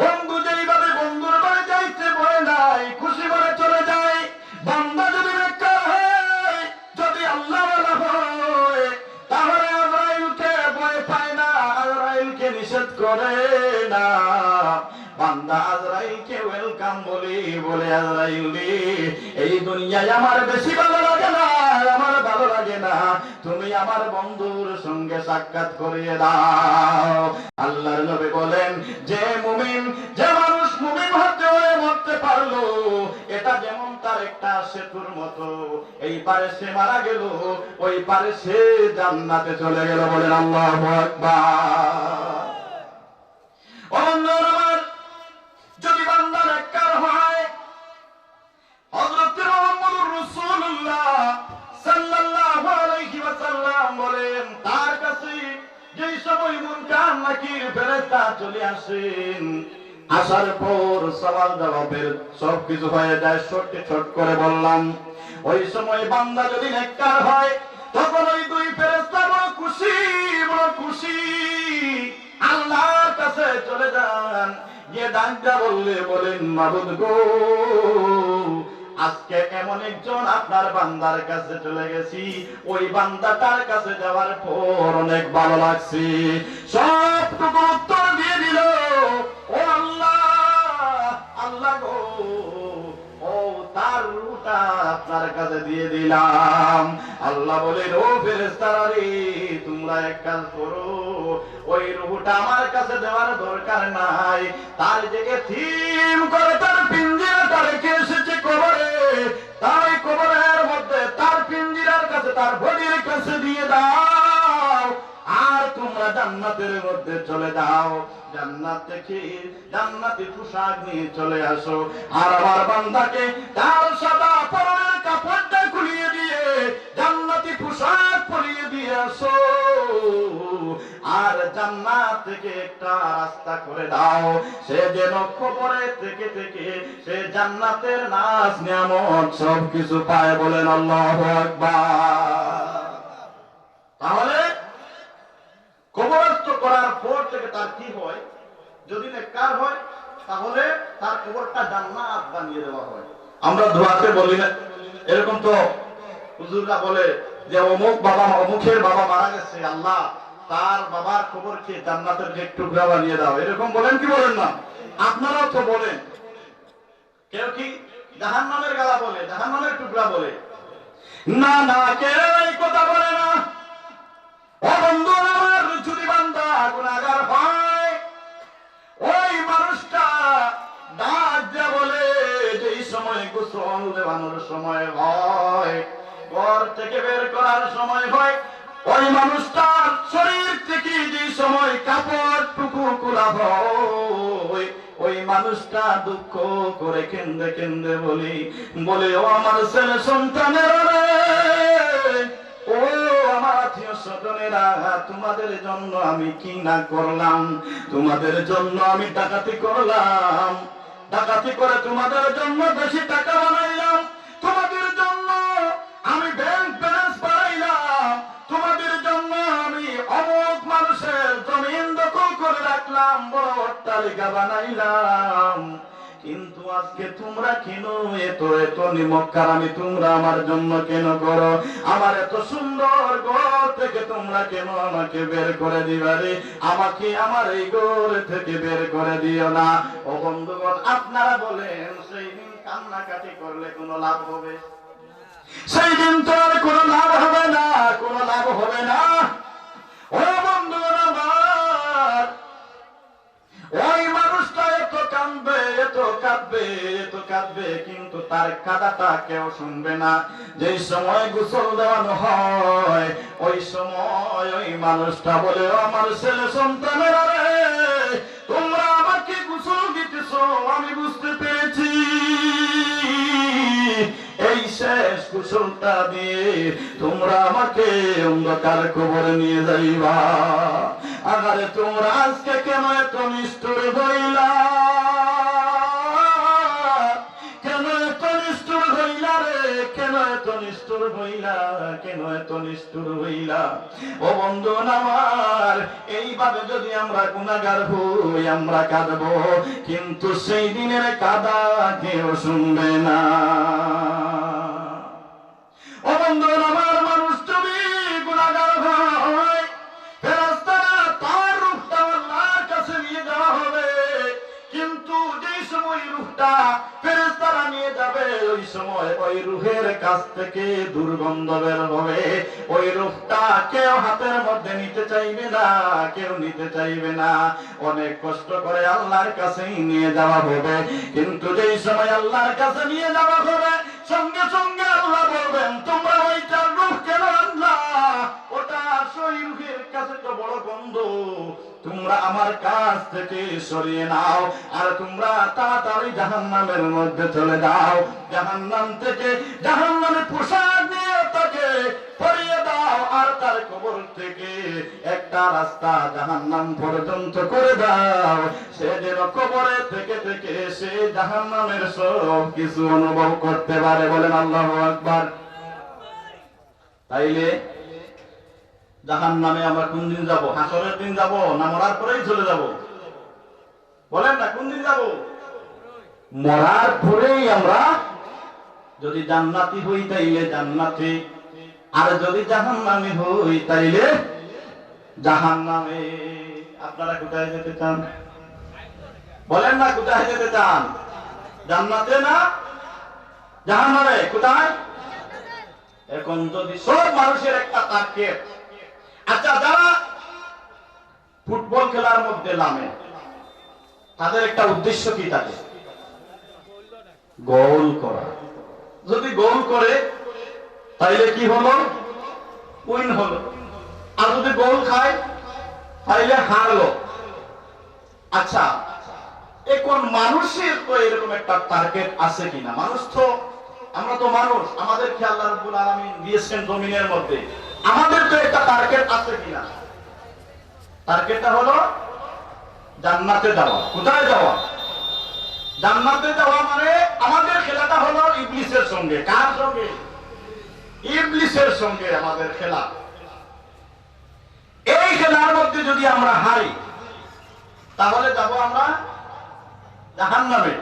বন্ধু যেইভাবে বন্ধুর বাড়ি যাইতে ভয় নাই, খুশি করে চলে যায়। বান্দা যদি নেককার হয়, যদি আল্লাহওয়ালা হয়, তাহলে আজরাইলকে ভয় পায় না, আজরাইলকে নিষেধ করে না। বান্দা আজরাইলকে ওয়েলকাম বলে আজরাইল রে, এই দুনিয়ায় আমার বেশি ভালো লাগে না, আমার ভালো লাগে না, তুমি আমার বন্ধুর সঙ্গে সাক্ষাৎ করিয়ে দাও। আল্লাহর নবী বলেন, যে মুমিন, যে মানুষ মুমিন হতে হয়ে মরতে পারলো, এটা যেমন তার একটা সেতুর মতো, এই পারে সে মারা গেল, ওই পারে সে জান্নাতে চলে গেল। বলেন আল্লাহু আকবার। ও বন্ধুরা আমার, যদি বান্দা নেককার হয়, হযরত মুহাম্মদুর রাসূলুল্লাহ সাল্লাল্লাহু আলাইহি ওয়াসাল্লাম বলেন, তার কাছে যেই সময় মুনকার নাকির ফেরেশতা চলে আসেন, আসার পর সওয়াল জবাবের সবকিছু হয়ে যায়। ছোট করে বললাম, ওই সময় বান্দা যদি নেককার হয়, তখন ওই দুই ফেরেশতা বড় খুশি আল্লাহর কাছে চলে যান, গিয়ে ডাকটা বলেন, মাবুদ গো, আজকে এমন একজন আপনার বান্দার কাছে চলে গেছি, ওই বান্দাটার কাছে যাওয়ার পর অনেক ভালো লাগছে। সবটুকু উত্তর দিয়ে দিল, ও আল্লাহ গো, ও তার রূহটা আপনার কাছে দিয়ে দিলাম। আল্লাহ বলেন, ও ফেরেশতারা রে, তোমরা এক কাজ করো, ওই রূহটা আমার কাছে দেওয়ার দরকার নাই, তার জায়গায় থিম করে তার পিঞ্জিরাটা রেখে এসেছে কবরে, তার ওই কবরের মধ্যে তার পিঞ্জিরার কাছে, তার বডির কাছে দিয়ে দাও, আর তোমরা জান্নাতের মধ্যে চলে যাও, জান্নাত থেকে জান্নাতি পোশাক নিয়ে চলে আসো, আর আমার বান্দাকে তার সাদা পরনের কাপড়টা খুলিয়ে দিয়ে জান্নাতি পোশাক পরিয়ে দিয়ে আসো, আর জান্নাত থেকে একটা রাস্তা করে দাও, সে যেন কবরে থেকে সে জান্নাতের নাজ নিয়ামত সবকিছু পায়। বলেন আল্লাহু আকবার। তাহলে কবরস্থ করার পর থেকে তার কি হয়? যদি নেককার হয়, তাহলে তার কবরটা জান্নাত বানিয়ে দেওয়া হয়। আমরা দোয়াতে বলি না, এরকম তো হুজুররা বলে যে অমুকের বাবা মারা গেছে, আল্লাহ তার বাবার কবরকে জান্নাতের এক টুকরা বানিয়ে দাও, এরকম বলেন কি বলেন না? আপনারাও তো বলেন। কেউ কি জাহান্নামের গালা বলে, জাহান্নামের টুকরা বলে? না, কেউ এই কথা বলে না। ও বন্ধু আমার, যদি বান্দা গুনাহগার হয়, ওই মানুষটা ডাক দিয়ে বলে, যেই সময় গোসল দেওয়ানোর সময় হয়, ঘর থেকে বের করার সময় হয়, ওই মানুষটার শরীর থেকে যে সময় কাপড় টুকু খোলা হয়, ওই মানুষটা দুঃখ করে কেন্দে বলে, ও আমার ছেলে সন্তানেরা, ও আমার আত্মীয় স্বজনেরা, তোমাদের জন্য আমি কি না করলাম, তোমাদের জন্য আমি ডাকাতি করলাম, ডাকাতি করে তোমাদের জন্য বেশি টাকা বানাইলাম, তোমাদের জন্য আমি ব্যাংক ব্যালেন্স বাড়াইলাম, তোমাদের জন্য আমি অমুক মানুষের জমিন দখল করে রাখলাম, বড় অট্টালিকা বানাইলাম, কিন্তু আজকে তোমরা কেন এত নিমক্কারামি তোমরা আমার জন্য কেন করো? আমার এত সুন্দর ঘর থেকে তোমরা কেন আমাকে বের করে দিবারে? আমাকে আমার এই ঘর থেকে বের করে দিও না। ও বন্ধুগণ, আপনারা বলেন, সেই দিন কান্নাকাটি করলে কোনো লাভ হবে? সেই দিন তো আর কোনো লাভ হবে না, কোনো লাভ হবে না। ও বন্ধুগণ আমার, ওই মানুষটা এত কাঁদবে, কিন্তু তার কাঁদাটা কেউ শুনবে না। যে সময় গোসল দেওয়ানো হয়, ওই সময় ওই মানুষটা বলে, আমার ছেলে সন্তানেরা রে, তোমরা আমাকে গোসল দিতেছ, আমি বুঝতে পেরেছি, এই শেষ গোসলটা দিয়ে তোমরা আমাকে অন্ধকার কবরে নিয়ে যাইবা। আগারে তোমরা আজকে কেন এত নিষ্ঠুর হইলা? কেন এত নিষ্ঠুর হইলা রে? কেন এত নিষ্ঠুর হইলা? কেন এত নিষ্ঠুর হইলা? ও বন্ধু আমার, এইভাবে যদি আমরা গুনাহগার হই, আমরা কাঁদবো, কিন্তু সেই দিনের কাঁদা কেউ শুনবে না। ও বন্ধু আমার, মানুষ যদি গুনাহগার হয়, ফেরেশতারা তার রূহটা আল্লাহর কাছে নিয়ে যাওয়া হবে, কিন্তু সময় ওই রূহের কাছ থেকে দুর্গন্ধ বের হবে, ওই রূহটা কেউ হাতের মধ্যে নিতে চাইবে না, কেউ নিতে চাইবে না। অনেক কষ্ট করে আল্লাহর কাছেই নিয়ে যাওয়া হবে। কিন্তু যেই সময় আল্লাহর কাছে নিয়ে যাওয়া হবে, সঙ্গে সঙ্গে আল্লাহ বলবেন, তোমরা ওইটার রূহ কেন আনলা? ওটা সেই রূহের কাছে তো বড় গন্ধ, তোমরা আমার কাছ থেকে সরিয়ে নাও, আর তোমরা তাড়াতাড়ি জাহান্নামের মধ্যে চলে যাও। জাহান্নাম থেকে জাহান্নামে পোশাক দিয়ে তাকে সরিয়ে দাও, আর তার কবর থেকে একটা রাস্তা জাহান্নাম পর্যন্ত করে দাও, সে যেন কবরে থেকে থেকে সে জাহান্নামের সব কিছু অনুভব করতে পারে। বলেন আল্লাহু আকবার। তাইলে জাহান্নামে আমরা কোন দিন যাব? হাসরের দিন যাব না মরার পরেই চলে যাব? বলেন না, কোন দিন যাব? মরার পরেই আমরা যদি জান্নাতি হই তাইলে জান্নাতে, আর যদি জাহান্নামী হই তাইলে জাহান্নামে। আপনারা কোথায় যেতে চান? বলেন না, কোথায় যেতে চান? জান্নাতে না জাহান্নামে? কোথায়? এখন যদি সব মানুষের একটা টার্গেট, আচ্ছা যারা ফুটবল খেলার মধ্যে নামে তাদের একটা উদ্দেশ্য কি থাকে? গোল করা। যদি গোল করে তাইলে কি হলো? উইন হলো। আর যদি গোল খায় তাইলে হারলো। আচ্ছা, এখন মানুষের তো এরকম একটা টার্গেট আছে কিনা? মানুষ তো, আমরা তো মানুষ, আমাদেরকে আল্লাহ রাব্বুল আলামিন দিয়েছেন জমিনের মধ্যে, আমাদের তো একটা টার্গেট আছে কিনা? টার্গেটটা হলো জান্নাতে যাওয়া। কোথায় যাওয়া? জান্নাতে যাওয়া। মানে আমাদের খেলাটা হলো ইবলিসের সঙ্গে। কার সঙ্গে? ইবলিসের সঙ্গে আমাদের খেলা। এই খেলার মধ্যে যদি আমরা হারি তাহলে যাব আমরা জাহান্নামে।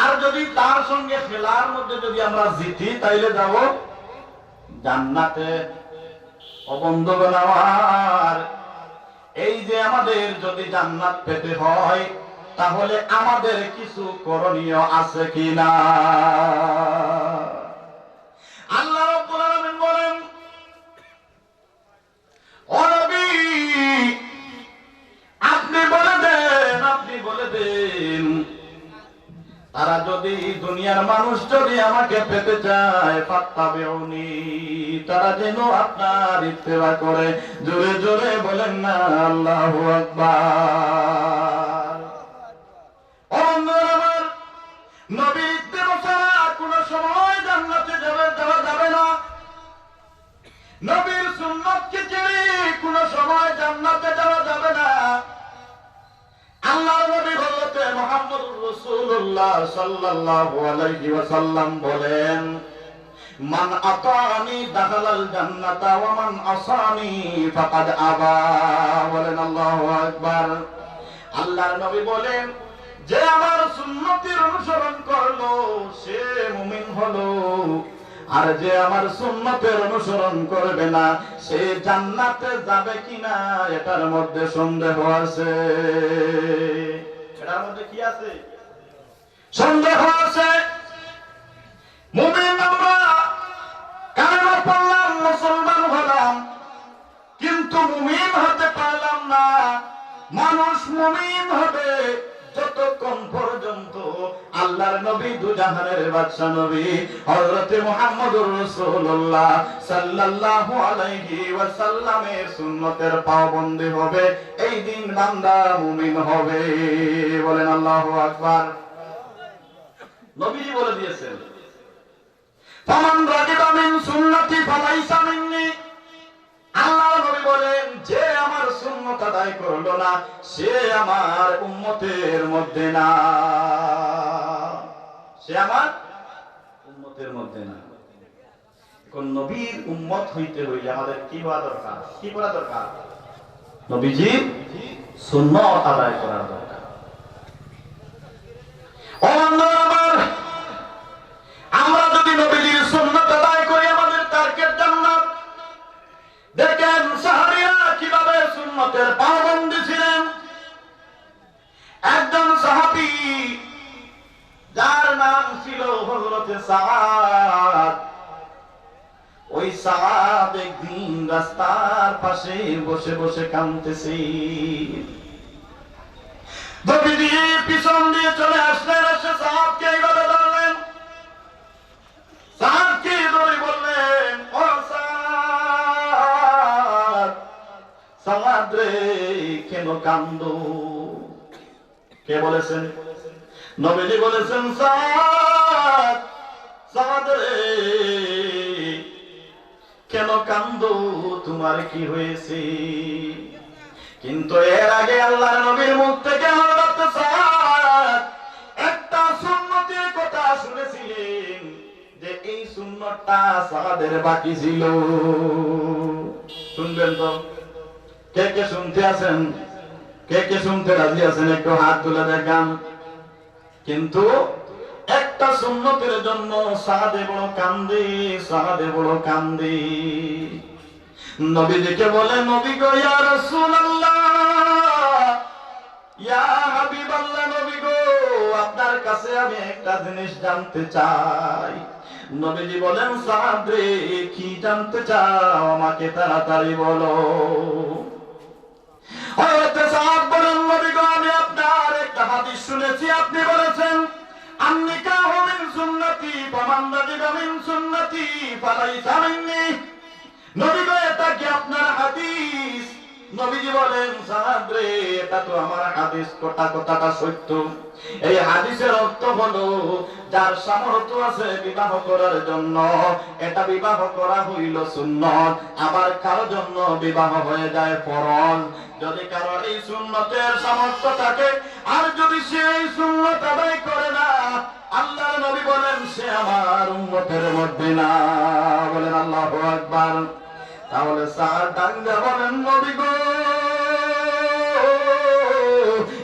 আর যদি তার সঙ্গে খেলার মধ্যে যদি আমরা জিতি তাইলে যাব জান্নাতে। ও বন্ধুগণ আমার, এই যে আমাদের যদি জান্নাত পেতে হয় তাহলে আমাদের কিছু করণীয় আছে কিনা? আল্লাহ রাব্বুল আলামিন বলেন, ও নবী আপনি বলে দেন, আপনি বলে দেন, তারা যদি দুনিয়ার মানুষ যদি আমাকে পেতে চায় ফাত্তাবিউনি, তারা যেন আপনার ইত্তেবা করে। জোরে জোরে বলেন না আল্লাহু আকবার। ও আমার নবীর ইত্তেবা ছাড়া কোনো সময় জান্নাতে যাওয়া যাবে না। নবীর সুন্নাতকে ছেড়ে কোনো সময় জান্নাতে যাওয়া যাবে না। আল্লাহর নবী হযরত মুহাম্মদুর রাসূলুল্লাহ সাল্লাল্লাহু আলাইহি ওয়াসাল্লাম বলেন, মান আতানি দাখালাল জান্নাতা ওয়া মান আসানি ফাকাদ আবা। বলেন আল্লাহু আকবার। আল্লাহর নবী বলেন, যে আমার সুন্নতের অনুসরণ করলো সে মুমিন হলো, আর যে আমার সুন্নতের অনুসরণ করবে না সে জান্নাতে যাবে কিনা এটার মধ্যে সন্দেহ আছে। এটার মধ্যে কি আছে? সন্দেহ আছে। মুমিন আমরা কালেমা পড়লাম, মুসলমান হলাম, কিন্তু মুমিন হতে পারলাম না। মানুষ মুমিন হবে যতক্ষণ পর্যন্ত আল্লাহর নবী দুজাহানের বাদশা নবী হযরত মুহাম্মদুর রাসূলুল্লাহ সাল্লাল্লাহু আলাইহি ওয়াসাল্লামের সুন্নতের পাবন্দি হবে, এই দিন বান্দা মুমিন হবে। বলেন আল্লাহু আকবার। নবীজি বলে দিয়েছেন, ফামান রাগিবা মিন সুন্নতি ফালাইসা মিন্নি। আল্লাহ নবী বলেন, যে আমার সুন্নাত আদায় করলো না সে আমার উম্মতের মধ্যে না, সে আমার উম্মতের মধ্যে না। এখন নবীর উম্মত হইতে হইলে আমাদের কি হওয়া দরকার? কি করা দরকার? নবীজির সুন্নাত আদায় করা দরকার। ও আমার, আমরা যদি নবীজির সুন্নাত আদায় করি আমাদের টার্গেট জান্নাত। দেখেন সাহাবীরা কিভাবে সুন্নতের পাবন্দি ছিলেন। একজন সাহাবী যার নাম ছিল হযরত সাআদ সাদ একদিন রাস্তার পাশে বসে বসে কাঁদতেছে। নবীজি পিছন দিয়ে চলে আসলেন, এসে সাদকে এইভাবে ধরলেন, সাদকে ধরে বললেন, ও সাদ, সাদ রে কেন কান্দো? কে বলেছেন? নবীজি বলেছেন, সাদ, সাদ রে কেন কান্দো, তোমার কি হয়েছে? কিন্তু এর আগে আল্লাহর নবীর মুখ থেকে হযরত সাদ একটা সুন্নতের কথা শুনেছিলেন, যে এই সুন্নতটা সাদের বাকি ছিল। শুনবেন তো? কে কে শুনতে আছেন? কে কে শুনতে রাজি আছেন? একটু হাত তুলে দেখান। কিন্তু একটা সুন্নতের জন্য সাদে বড় কান্দে, সাদে বড় কান্দে। নবীজিকে বলে, নবী গো, ইয়া রাসূলুল্লাহ, ইয়া হাবিবাল্লাহ, নবী গো, আপনার কাছে আমি একটা জিনিস জানতে চাই। নবীজি বলেন, সাদ রে কি জানতে চাও, আমাকে তাড়াতাড়ি বলো। হযরত সাদ বলেন, নবী গো, আমি আপনার একটা হাদিস শুনেছি, আপনি বলেছেন, আন-নিকাহু মিন সুন্নতি ফামান রাগিবা মিন সুন্নতি ফালাইসা মিন্নি। নবী গো, এটা কি আপনার হাদিস? নবীজি বলেন, সাদ রে এটা তো আমার হাদিস, কথাটা সত্য। এই হাদিসের অর্থ হলো, যার সামর্থ্য আছে বিবাহ করার জন্য, এটা বিবাহ করা হইল সুন্নত, আবার কারো জন্য বিবাহ হয়ে যায় ফরজ। যদি কারো এই সুন্নতের সামর্থ্য থাকে, আর যদি সে এই সুন্নত আদায় করে না, আল্লাহর নবী বলেন সে আমার উম্মতের মধ্যে না। বলেন আল্লাহু আকবার। তাহলে সাদ ডাঙ্গা বলেন, নবী গো,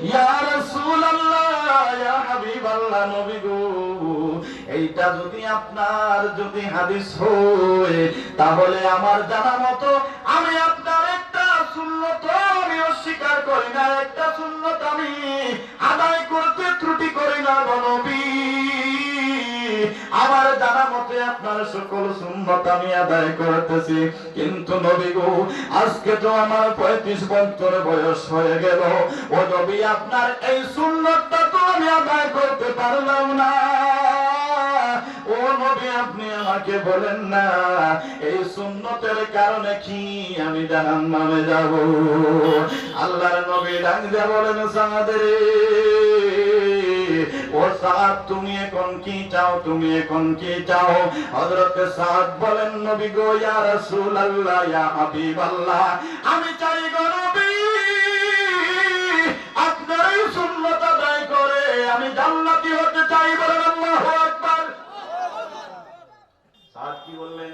ইয়া রাসূলুল্লাহ, ইয়া হাবিবাল্লাহ, নবী গো, এইটা যদি আপনার যদি হাদিস হয়, তাহলে আমার জানা মতো আমি আপনার একটা সুন্নত আমি অস্বীকার করি না, একটা সুন্নত আমি আদায় করতে ত্রুটি করি না গো নবী। আমার জানা মতে আপনার সকল সুন্নত আমি আদায় করতেছি। কিন্তু নবী গো, আজকে তো আমার 35 বছর বয়স হয়ে গেল, ও নবী, আপনার এই সুন্নতটা তো আমি আদায় করতে পারলাম না। ও নবী, আপনি আমাকে বলেন না, এই সুন্নতের কারণে কি আমি জাহান্নামে যাব? আল্লাহর নবী ডাক দিয়ে বলেন, সাদ রে, ও সাদ, তুমি এখন কি চাও? তুমি এখন কি চাও? হযরত সাদ বলেন, নবী গো, ইয়া রাসূলুল্লাহ, ইয়া হাবিবাল্লাহ, আমি চাই গো নবী, আপনার এই সুন্নত আদায় করে আমি জান্নাতি হতে চাই। বলেন আল্লাহু আকবার। সাদ কি বললেন?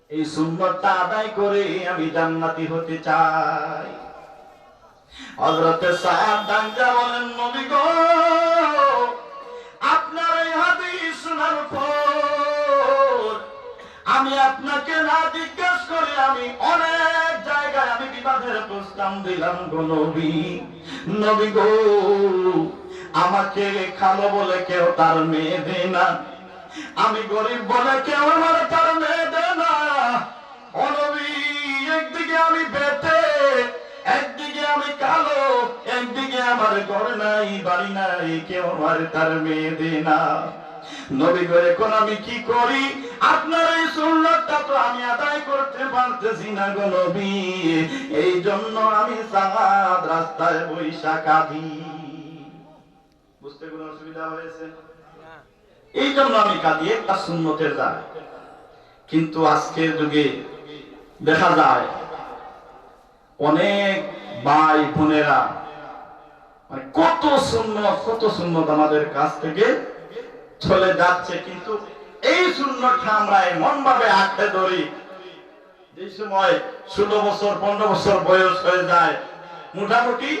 এই সুন্নতটা আদায় করে আমি জান্নাতি হতে চাই। হযরত সাদ ডাঙ্গা বলেন, নবী গো, আপনার এই হাদিস শোনার পর আমি আপনাকে না জিজ্ঞেস করে আমি অনেক জায়গায় আমি বিবাহের প্রস্তাব দিলাম গো নবী। নবী গো, আমাকে খালো বলে কেউ তার মেয়ে দেয় না, আমি গরিব বলে কেউ আমার তার মেয়ে দেয় না। ও নবী, একদিকে আমি বেঁটে, একদিকে আমি কালো, একদিকে আমার ঘর নাই, বাড়ি নাই, কেউ আমার তার মেয়ে দেয় না। নবী গো, এখন আমি কি করি? আপনার এই সুন্নতটা তো আমি আদায় করতে পারতেছি না গো নবী, এই জন্য আমি সাদ রাস্তায় বৈশা কাঁদি। বুঝতে কোনো অসুবিধা হয়েছে? এই জন্য আমি কাঁদি, একটা সুন্নতের দায়। কিন্তু আজকের যুগে দেখা যায় অনেক ভাই বোনেরা কত সুন্নত আমাদের কাছ থেকে চলে যাচ্ছে, কিন্তু এই সুন্নতটা আমরা এমন ভাবে আঁকড়ে ধরি, যে সময় 16 বছর 15 বছর বয়স হয়ে যায়, মোটামুটি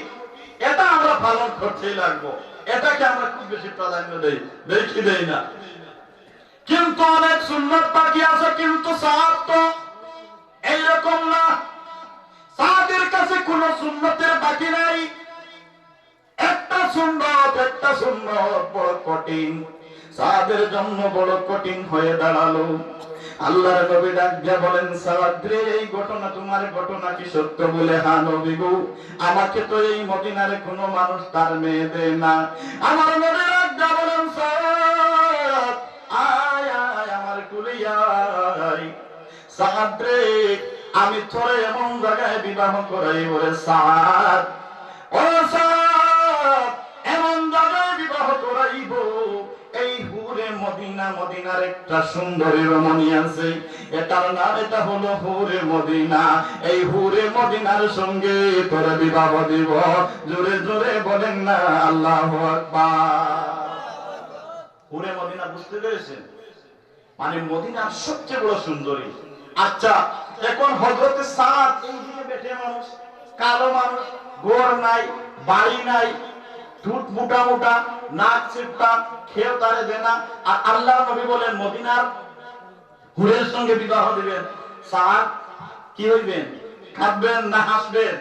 এটা আমরা পালন করতেই লাগবো, এটাকে আমরা খুব বেশি প্রাধান্য দেই না। কিন্তু অনেক সুন্নত বাকি আছে। কিন্তু সাদ তো এইরকম না, সাদের কাছে কোন সুন্নতের বাকি নাই। একটা সুন্নত বড় কঠিন, সাদের জন্য বড় কঠিন হয়ে দাঁড়ালো। আল্লাহর নবী ডাক দিয়ে বলেন সাদ রে এই ঘটনা তোমার ঘটনা কি সত্য বলে হ্যাঁ নবী গো আমাকে তো এই মদিনার কোনো মানুষ তার মেয়ে দেয় না আমার নবী ডাক দিয়ে বলেন সাদ আয় আয় আমার কুলে আয় সাদ রে আমি তোরে এমন জায়গায় বিবাহ করাই বলে সাদ ও সাদ এমন জায়গায় বিবাহ করাইব এই হুরে মদিনা মদিনার একটা সুন্দরী রমণী আছে এটার নাম এটা হলো হুরে মদিনা এই হুরে মদিনার সঙ্গে তোরে বিবাহ দিব জোরে জোরে বলেন না আল্লাহু আকবার হুরে মদিনা বুঝতে পেরেছেন মানে মদিনার সবচেয়ে বড় সুন্দরী আচ্ছা এখন হযরতে সাদ এই দিকে বেটে মানুষ কালো মানুষ গোর নাই বাড়ি নাই ঠুট মোটা মোটা নাক চিপটা খেও তারে দেনা আর আল্লাহর নবী বলেন মদিনার হুরের সঙ্গে বিবাহ দিবেন সাদ কি হইবেন কাঁদবেন না হাসবেন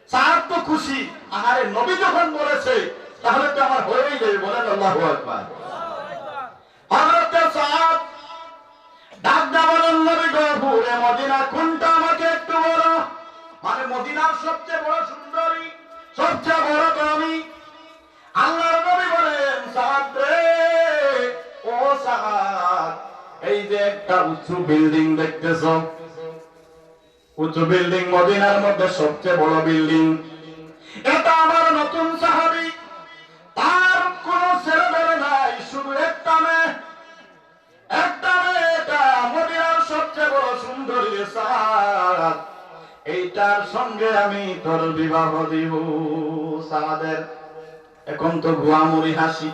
সাদ তো খুশি আরে নবী যখন বলেছে তাহলে তো আমার হয়েই যাবে বলেন আল্লাহু আকবার হযরত সাদ ডাক দা বলেন নবী গো হুরে মদিনা কোনটা আমাকে একটু বলো মানে মদিনার সবচেয়ে বড় সুন্দরী সবচেয়ে বড় দামি আল্লাহর নবী বলেন সাদ রে ও সাদ এই যে একটা উঁচু বিল্ডিং দেখতেছো উঁচু বিল্ডিং মদিনার মধ্যে সবচেয়ে বড় বিল্ডিং এটা আমার নতুন সাহাবী তার কোনো ছেলেমেয়ে নাই শুধু একটা মেয়ে এটা মদিনার সবচেয়ে বড় সুন্দরী সাদ এইটার সঙ্গে আমি তোর বিবাহ দিব সাদের এখন তো গুয়ামুড়ি হাসি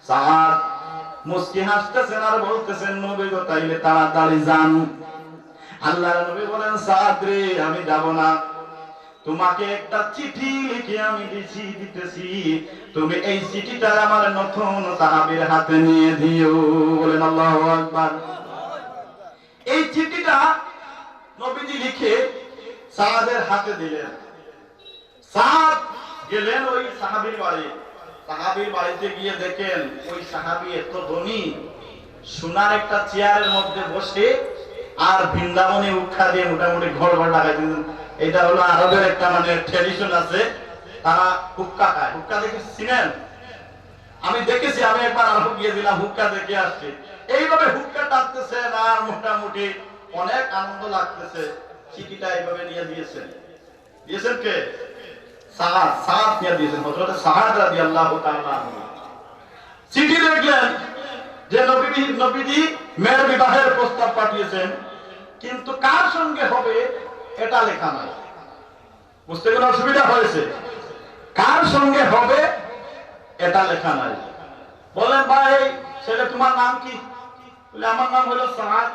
সাদ মুস্কি হাসতেছেন আর বলতেছেন নবী গো তাইলে তাড়াতাড়ি যান আল্লাহর নবী বলেন সাদ রে আমি যাব না তোমাকে একটা চিঠি লিখে আমি দিতেছি তুমি এই চিঠিটা আমার নতুন সাহাবীর হাতে নিয়ে দিও বলেন আল্লাহু আকবার এই চিঠিটা নবীজি লিখে সাদের হাতে দিলেন সাদ গেলেন ওই সাহাবীর বাড়িতে গিয়ে দেখেন ওই সাহাবী এত ধনী সোনার একটা চেয়ারের মধ্যে বসে আর বৃন্দাবনে উঠা দিয়ে মোটামুটি ঘর লাগাই দিলেন এটা হলো আরবের একটা মানে ট্র্যাডিশন আছে তারা হুক্কা খায় হুক্কা দেখে চিনেন আমি দেখেছি আমি একবার আরব গিয়েছিলাম হুক্কা দেখে আসছি এইভাবে হুক্কা টানতেছেন আর মোটামুটি অনেক আনন্দ লাগতেছে চিঠিটা এইভাবে নিয়ে দিয়েছেন কে সাদ নিয়ে দিয়েছেন হযরত সাদ রাদিয়াল্লাহু তাআলা আনহু চিঠি দেখলেন যে নবীজি মেয়ের বিবাহের প্রস্তাব পাঠিয়েছেন কিন্তু কার সঙ্গে হবে এটা লেখা নাই বুঝতে কোনো অসুবিধা হয়েছে কার সঙ্গে হবে এটা লেখা নাই বলেন ভাই ছেলে তোমার নাম কি বলে আমার নাম হলো সাদ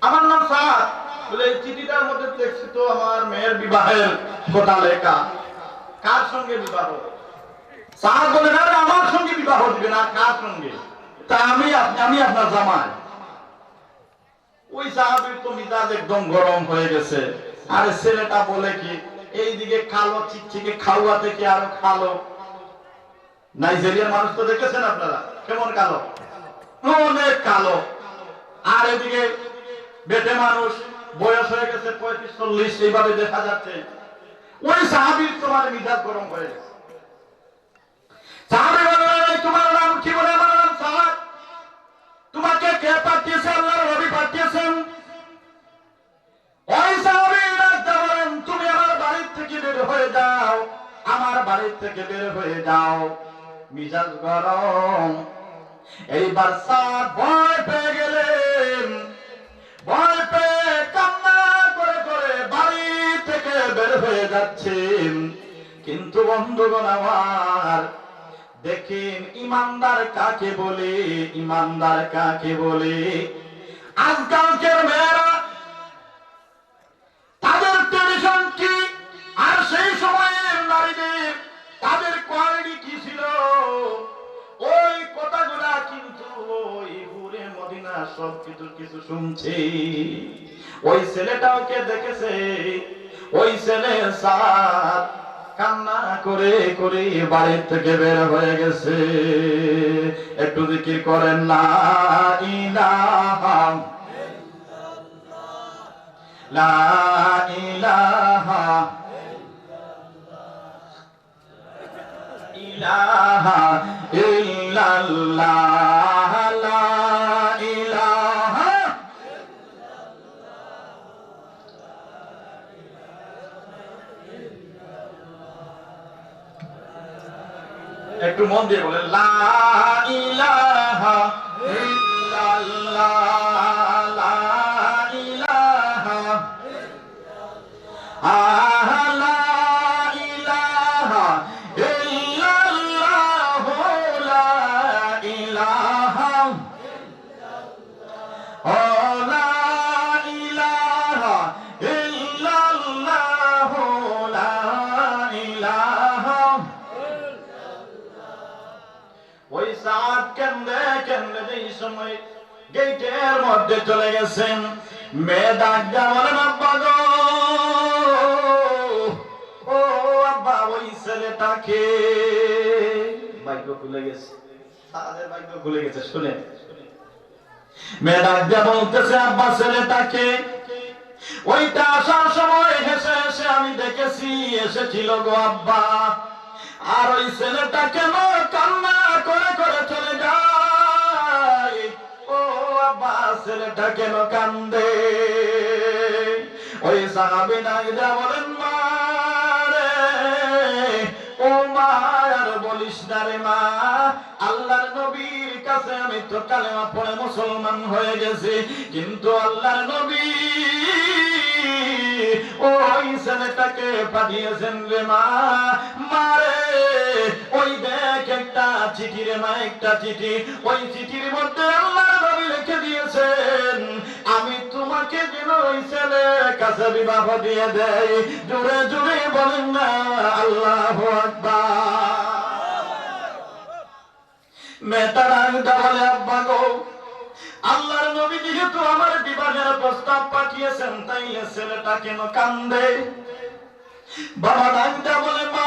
আমার নাম সাদ বলে এই চিঠিটার মধ্যে দেখছি তো আমার মেয়ের বিবাহের কথা লেখা কার সঙ্গে বিবাহ সাদ বলে না আমার সঙ্গে বিবাহ দিবে না কার সঙ্গে তা আমি আপনার জামাই ওই সাহাবীর তো মিজাজ একদম গরম হয়ে গেছে আরে ছেলেটা বলে কি এইদিকে কালো চিকচিকে খাওয়া থেকে আরো কালো নাইজেরিয়ার মানুষ তো দেখেছেন আপনারা কেমন কালো অনেক কালো আর এদিকে বেটে মানুষ বয়স হয়ে গেছে 35-40 এইভাবে দেখা যাচ্ছে ওই সাহাবীর তোমার মিজাজ গরম হয়ে গেছে সাহাবী বললেন তোমার নাম কি বলে আমার নাম সাদ তোমাকে কে পাঠিয়েছে আল্লাহর নবী পাঠিয়েছেন ওই সাহাবী বলেন তুমি আমার বাড়ি থেকে বের হয়ে যাও আমার বাড়ি থেকে বের হয়ে যাও মিজাজ গরম এইবার সাদ ভয় পেয়ে গেলেন ভয় পেয়ে কান্না করে করে বাড়ি থেকে বের হয়ে যাচ্ছেন কিন্তু বন্ধুগণ আমার দেখেন ইমানদার কাকে বলে ইমানদার কাকে বলে আজকালকের মেয়েরা তাদের ট্রেডিশন কি আর সেই সময়ের নারীদের তাদের কোয়ালিটি কি ছিল ওই কথাগুলা কিন্তু ওই হুরে মদিনা সব কিছু শুনছে ওই ছেলেটাও কে দেখেছে ওই ছেলে সাদ কান্না করে করে বাড়ি থেকে বের হয়ে গেছে। একটু জিকির করেন লা ইলাহা লা ইলাহা ইলাহা ইল্লাল্লাহ লা ইলাহা। একটু মন দিয়ে বলেন লা ইলাহা ইল্লাল্লাহ লা ইলাহা লা ইলাহা ইল্লাল্লাহ লা ইলাহা লা ইলাহা ইল্লাল্লাহ লা ইলাহা। ওই সাত কেন্দ্রে কেন্দ্রে যেই সময় গেটের মধ্যে চলে গেছেন, মেয়ে ডাক দিয়া বলেন আব্বা গো, ও আব্বা ওই ছেলেটাকে। ভাগ্য খুলে গেছে, তাদের ভাগ্য খুলে গেছে। শুনে মেয়ে ডাক দিয়া বলতেছে আব্বা ছেলেটাকে। ওইটা আসার সময় হেসে হেসে আমি দেখেছি এসেছিল গো আব্বা। আর ওই ছেলেটা কেন কান্না করে করে চলে যায়? ও আব্বা ছেলেটা কেন কান্দে? ওই সাহাবী নাইদা বলেন মা রে, ও মা আর বলিস না রে মা, আল্লাহর নবীর কাছে আমি তো কালেমা পড়ে মুসলমান হয়ে গেছি, কিন্তু আল্লাহর নবী ওই ছেলেটাকে পাঠিয়েছেন রে মা। মারে ওই দেখ একটা চিঠি রে মা, একটা চিঠি। ওই চিঠির মধ্যে আল্লাহর নবী লিখে দিয়েছেন আমি তোমাকে যেন ওই ছেলের কাছে বিবাহ দিয়ে দেয়। জোরে জোরে বলেন না আল্লাহু আকবার। মেয়েটারা বলে আব্বা গো, আল্লাহর নবী যেহেতু আমার বিবাহের প্রস্তাব পাঠিয়েছেন, তাইলে ছেলেটা কেন কান্দে? বাবা ডাকটা বলে মা,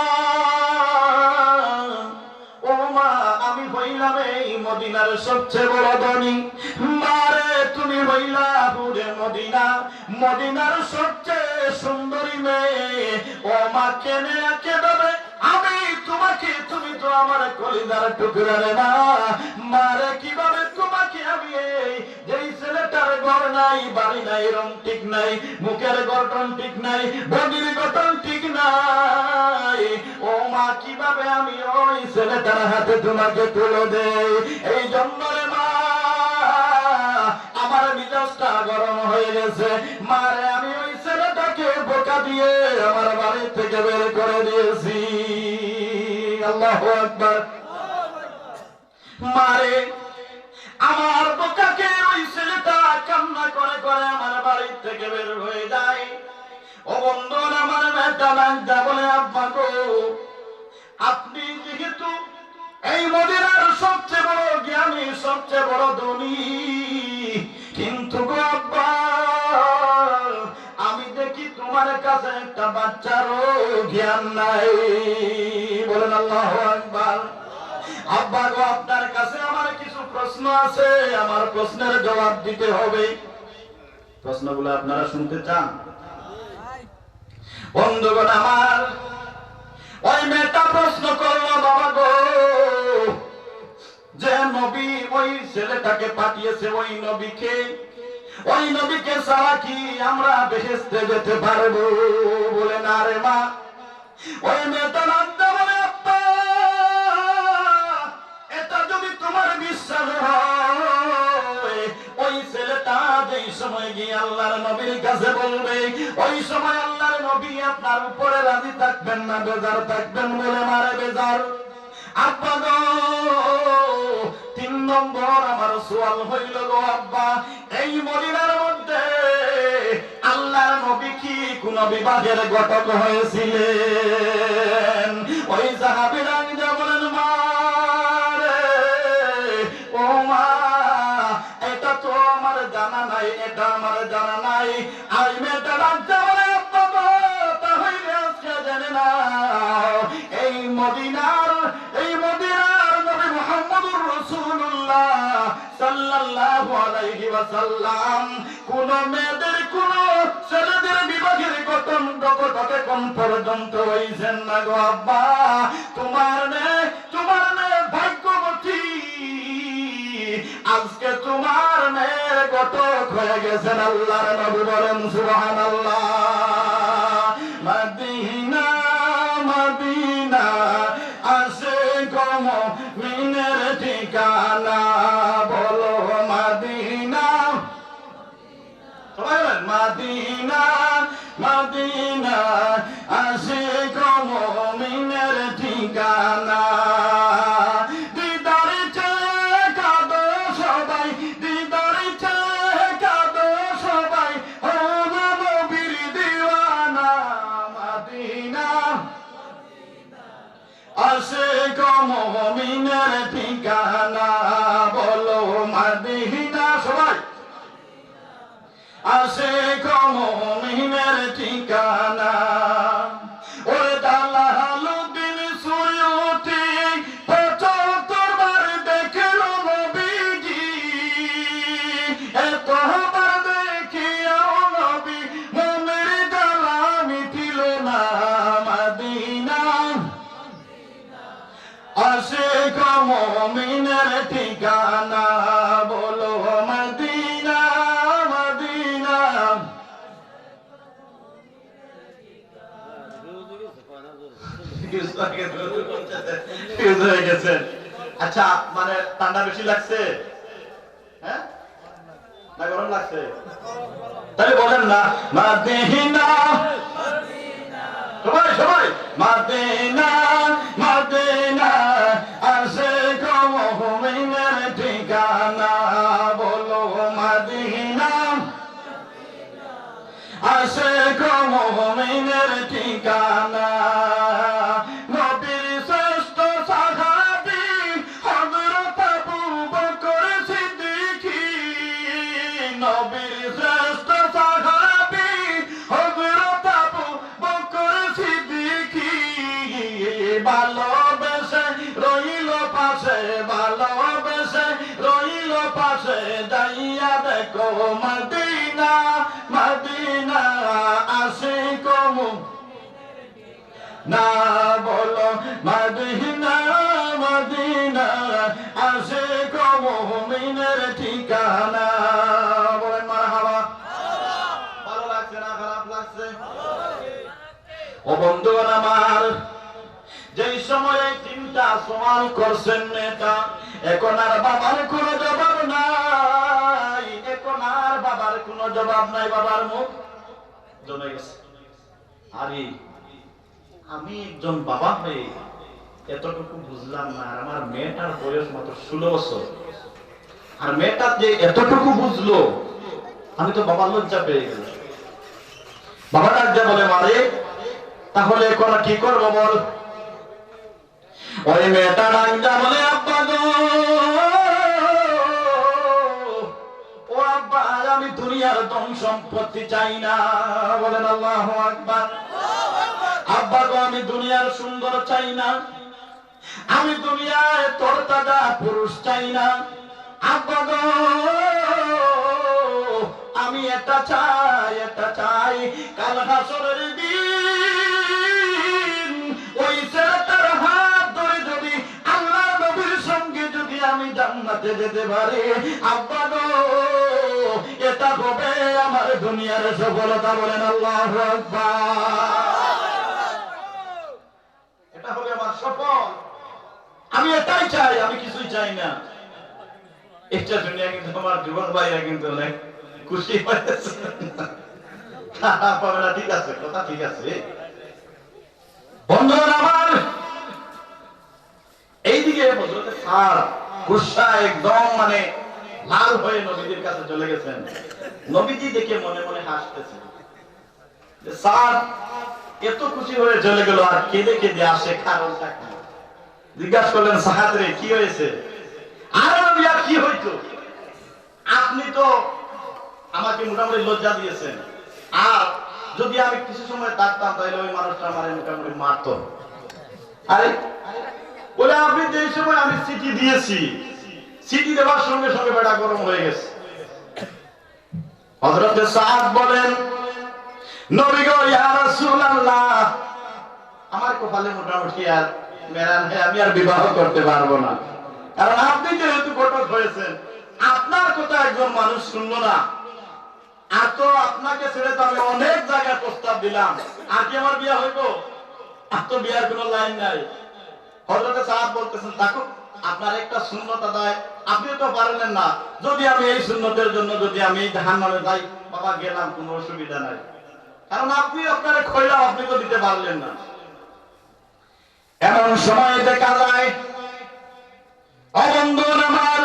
ও মা আমি হইলাম এই মদিনার সবচেয়ে বড় ধনী। মারে তুমি হইলা পুরে মদিনা, মদিনার সবচেয়ে সুন্দরী মেয়ে। ও মা কেনে একেবারে আমি তোমাকে, তুমি তো আমার কলিজার টুকরা রে মা। মারে কিভাবে তোমাকে আমি এই যেই ছেলেটার ঘর নাই, বাড়ি নাই, রং ঠিক নাই, মুখের গঠন ঠিক নাই, বডির গঠন ঠিক নাই, ও মা কিভাবে আমি ওই ছেলেটার হাতে তোমাকে তুলে দেই? এই জন্য রে মা আমার মিজাজটা গরম হয়ে গেছে। মারে আমি ওই ছেলেটাকে বোকা দিয়ে আমার বাড়ি থেকে বের করে দিয়েছি। আল্লাহু আকবার। মারে আমার বোকাকে ওই ছেলেটা কান্না করে করে আমার বাড়ি থেকে বের হয়ে যায়। ও বন্ধুরা আমার মেয়েটা লাগা বলে আব্বা গো, আপনি যেহেতু এই মদিনার সবচেয়ে বড় জ্ঞানী, সবচেয়ে বড় ধনী, কিন্তু গো আব্বা আমি দেখি তোমার কাছে একটা বাচ্চারও জ্ঞান নাই। বলেন আল্লাহু আকবার। আব্বা গো আপনার কাছে আমার কিছু প্রশ্ন আছে, আমার প্রশ্নের জবাব দিতে হবে। প্রশ্নগুলো আপনারা শুনতে চান? বন্ধুগণ আমার, ওই মেয়েটা প্রশ্ন করলো বাবা গো, যে নবী ওই ছেলেটাকে পাঠিয়েছে ওই নবীকে ছাড়া কি আমরা বেহেশতে যেতে পারবো? বলে না রে মা। ওই মেয়েটা রাখতে বলে আব্বা এটা যদি তোমার বিশ্বাস হয়, ওই ছেলেটা যেই সময় গিয়ে আল্লাহর নবীর কাছে বলবে, ওই সময় আল্লাহর নবী আপনার উপরে রাজি থাকবেন না বেজার থাকবেন? বলে মারে বেজার। আব্বা গো 3 নম্বর আমার সওয়াল হইল গো আব্বা, এই মদিনার মধ্যে আল্লাহর নবী কি কোন বিবাহের ঘটক হয়েছিলেন? ওই সাহাবীরা বলেন মা রে, ও মা এটা তো আমার জানা নাই, এটা আমার জানা নাই। আর মেয়েটা রাজ্য বলে আব্বা তাহলে আজকে জানে না ওয়াসাল্লাম কোন মেয়েদের কোন ছেলেদের বিবাহের ঘটকে কোন পর্যন্ত হইছেন না গো আব্বা। তোমার মেয়ে ভাগ্যবতী, আজকে তোমার মেয়ের ঘটক হয়ে গেছেন। আল্লাহর নবী বলেন সুবহানাল্লাহ। মদিনা মদিনা আসে গম মিনের ঠিকানা, বলো মদিনা। সবাই বলেন মদিনা মদিনা আসে গম মিনের ঠিকানা। দিদারে চেয়ে কাঁদো সবাই, দিদারে চেয়ে কাঁদো সবাই, ও নবীর দিওয়ানা। মদিনা আসে গম মিনের ঠিকানা, বলো মদিনা। সবাই আসে গম মিনের ঠিকানা। ওরে জালালউদ্দিন সুয়ুতি ৭৫ বার দেখল নবীজি, এতবার দেখিয়াও নবী মনের জ্বালা মিটিল না। মদিনা আসে গম মিনের ঠিকানা, বলো মদিনা মদিনা। আচ্ছা, মানে ঠান্ডা বেশি লাগছে, হ্যাঁ না গরম লাগছে? তাহলে বলেন না মদিনা। সবাই সবাই মদিনা মদিনা আসে গম মিনের ঠিকানা, বলো মদিনা আসে গম মিনের ঠিকানা। নবীর শ্রেষ্ঠ সাহাবী হযরত আবু বকর সিদ্দিক, নবীর শ্রেষ্ঠ সাহাবী হযরত আবু বকর সিদ্দিক, ভালোবেসে রইল পাশে, ভালোবেসে রইল পাশে, যাইয়া দেখো মদিনা মদিনা আসে গম না, বলো মদিনা মদিনা আসে গম মিনের ঠিকানা। বলেন মারহাবা। ভালো লাগছে না খারাপ লাগছে? ও বন্ধুগণ আমার, যেই সময়ে চিন্তা সওয়াল করছেন নেতা, এখন আর বাবার কোনো জবাব নাই, এখন আর বাবার কোনো জবাব নাই, বাবার মুখ জমে গেছে। আরে আমি একজন বাবা হয়ে এতটুকু বুঝলাম না, আর আমার মেয়েটার বয়স মাত্র 16 বছর, আর মেয়েটা যে এতটুকু বুঝলো, আমি তো বাবার লজ্জা পেয়ে গেল। বাবাটা যে বলে মারে, তাহলে এখন কি করবো বল? ওই মেয়েটা ডাকটা বলে আব্বা গো, ও আব্বা, আমি দুনিয়ার ধন সম্পত্তি চাই না। বলেন আল্লাহু আকবার। আব্বা গো, আমি দুনিয়ার সুন্দর চাই না, আমি দুনিয়ায় তরতাজা পুরুষ চাই না। আব্বা গো, আমি এটা চাই, কাল হাসরের দিন ওই ছেলেটার হাত ধরে যদি আল্লাহ নবীর সঙ্গে যদি আমি জান্নাতে যেতে পারি, আব্বা গো, এটা হবে আমার দুনিয়ার সফলতা। বলেন আল্লাহু আকবার। এটা হবে আমার সফল, আমি এটাই চাই, আমি কিছুই চাই না। এটা শুনে কিন্তু আমার যুবক ভাইরা কিন্তু অনেক খুশি হয়েছে। ঠিক আছে, কথা ঠিক আছে। বন্ধুরা আমার, এইদিকে হযরতে স্যার গুসা একদম মানে লাল হয়ে নবীজির কাছে চলে গেছেন। নবীজি দেখে মনে মনে হাসতেছেন যে স্যার এত খুশি হয়ে চলে গেল, আর কেঁদে কেঁদে আসে, কারণটা কি? জিজ্ঞাসা করলেন সাহাবীরে, কি হয়েছে? আর নবী, আর কি হইতো? আপনি তো আমাকে মোটামুটি লজ্জা দিয়েছেন, আর যদি আমি কিছু সময় থাকতাম তাহলে ওই মানুষটা আমার মোটামুটি মারতো। আরে বলে, আপনি যে সময় আমি চিঠি দিয়েছি, চিঠি দেওয়ার সঙ্গে সঙ্গে বেটা গরম হয়ে গেছে। হযরত সাদ বলেন, নবী গো ইয়া রাসূলুল্লাহ, আমার কপালে মোটামুটি আর মেরান হয়, আমি আর বিবাহ করতে পারবো না, কারণ আপনি যেহেতু ঘটক হয়েছেন, আপনার কথা একজন মানুষ শুনলো না, আর তো আপনাকে ছেড়ে তো আমি অনেক জায়গায় প্রস্তাব দিলাম, আর কি আমার বিয়ে হইব? আর তো বিয়ার কোনো লাইন নাই। হযরত সাদ বলতেছেন, দেখো আপনার একটা সুন্নত আদায় আপনি তো পারলেন না, যদি আমি এই সুন্নতের জন্য যদি আমি জাহান্নামে যাই, বাবা গেলাম, কোনো অসুবিধা নাই, কারণ আপনি আপনার খয়লা আপনি তো দিতে পারলেন না। এমন সময় দেখা যায় অবন্ধন আমার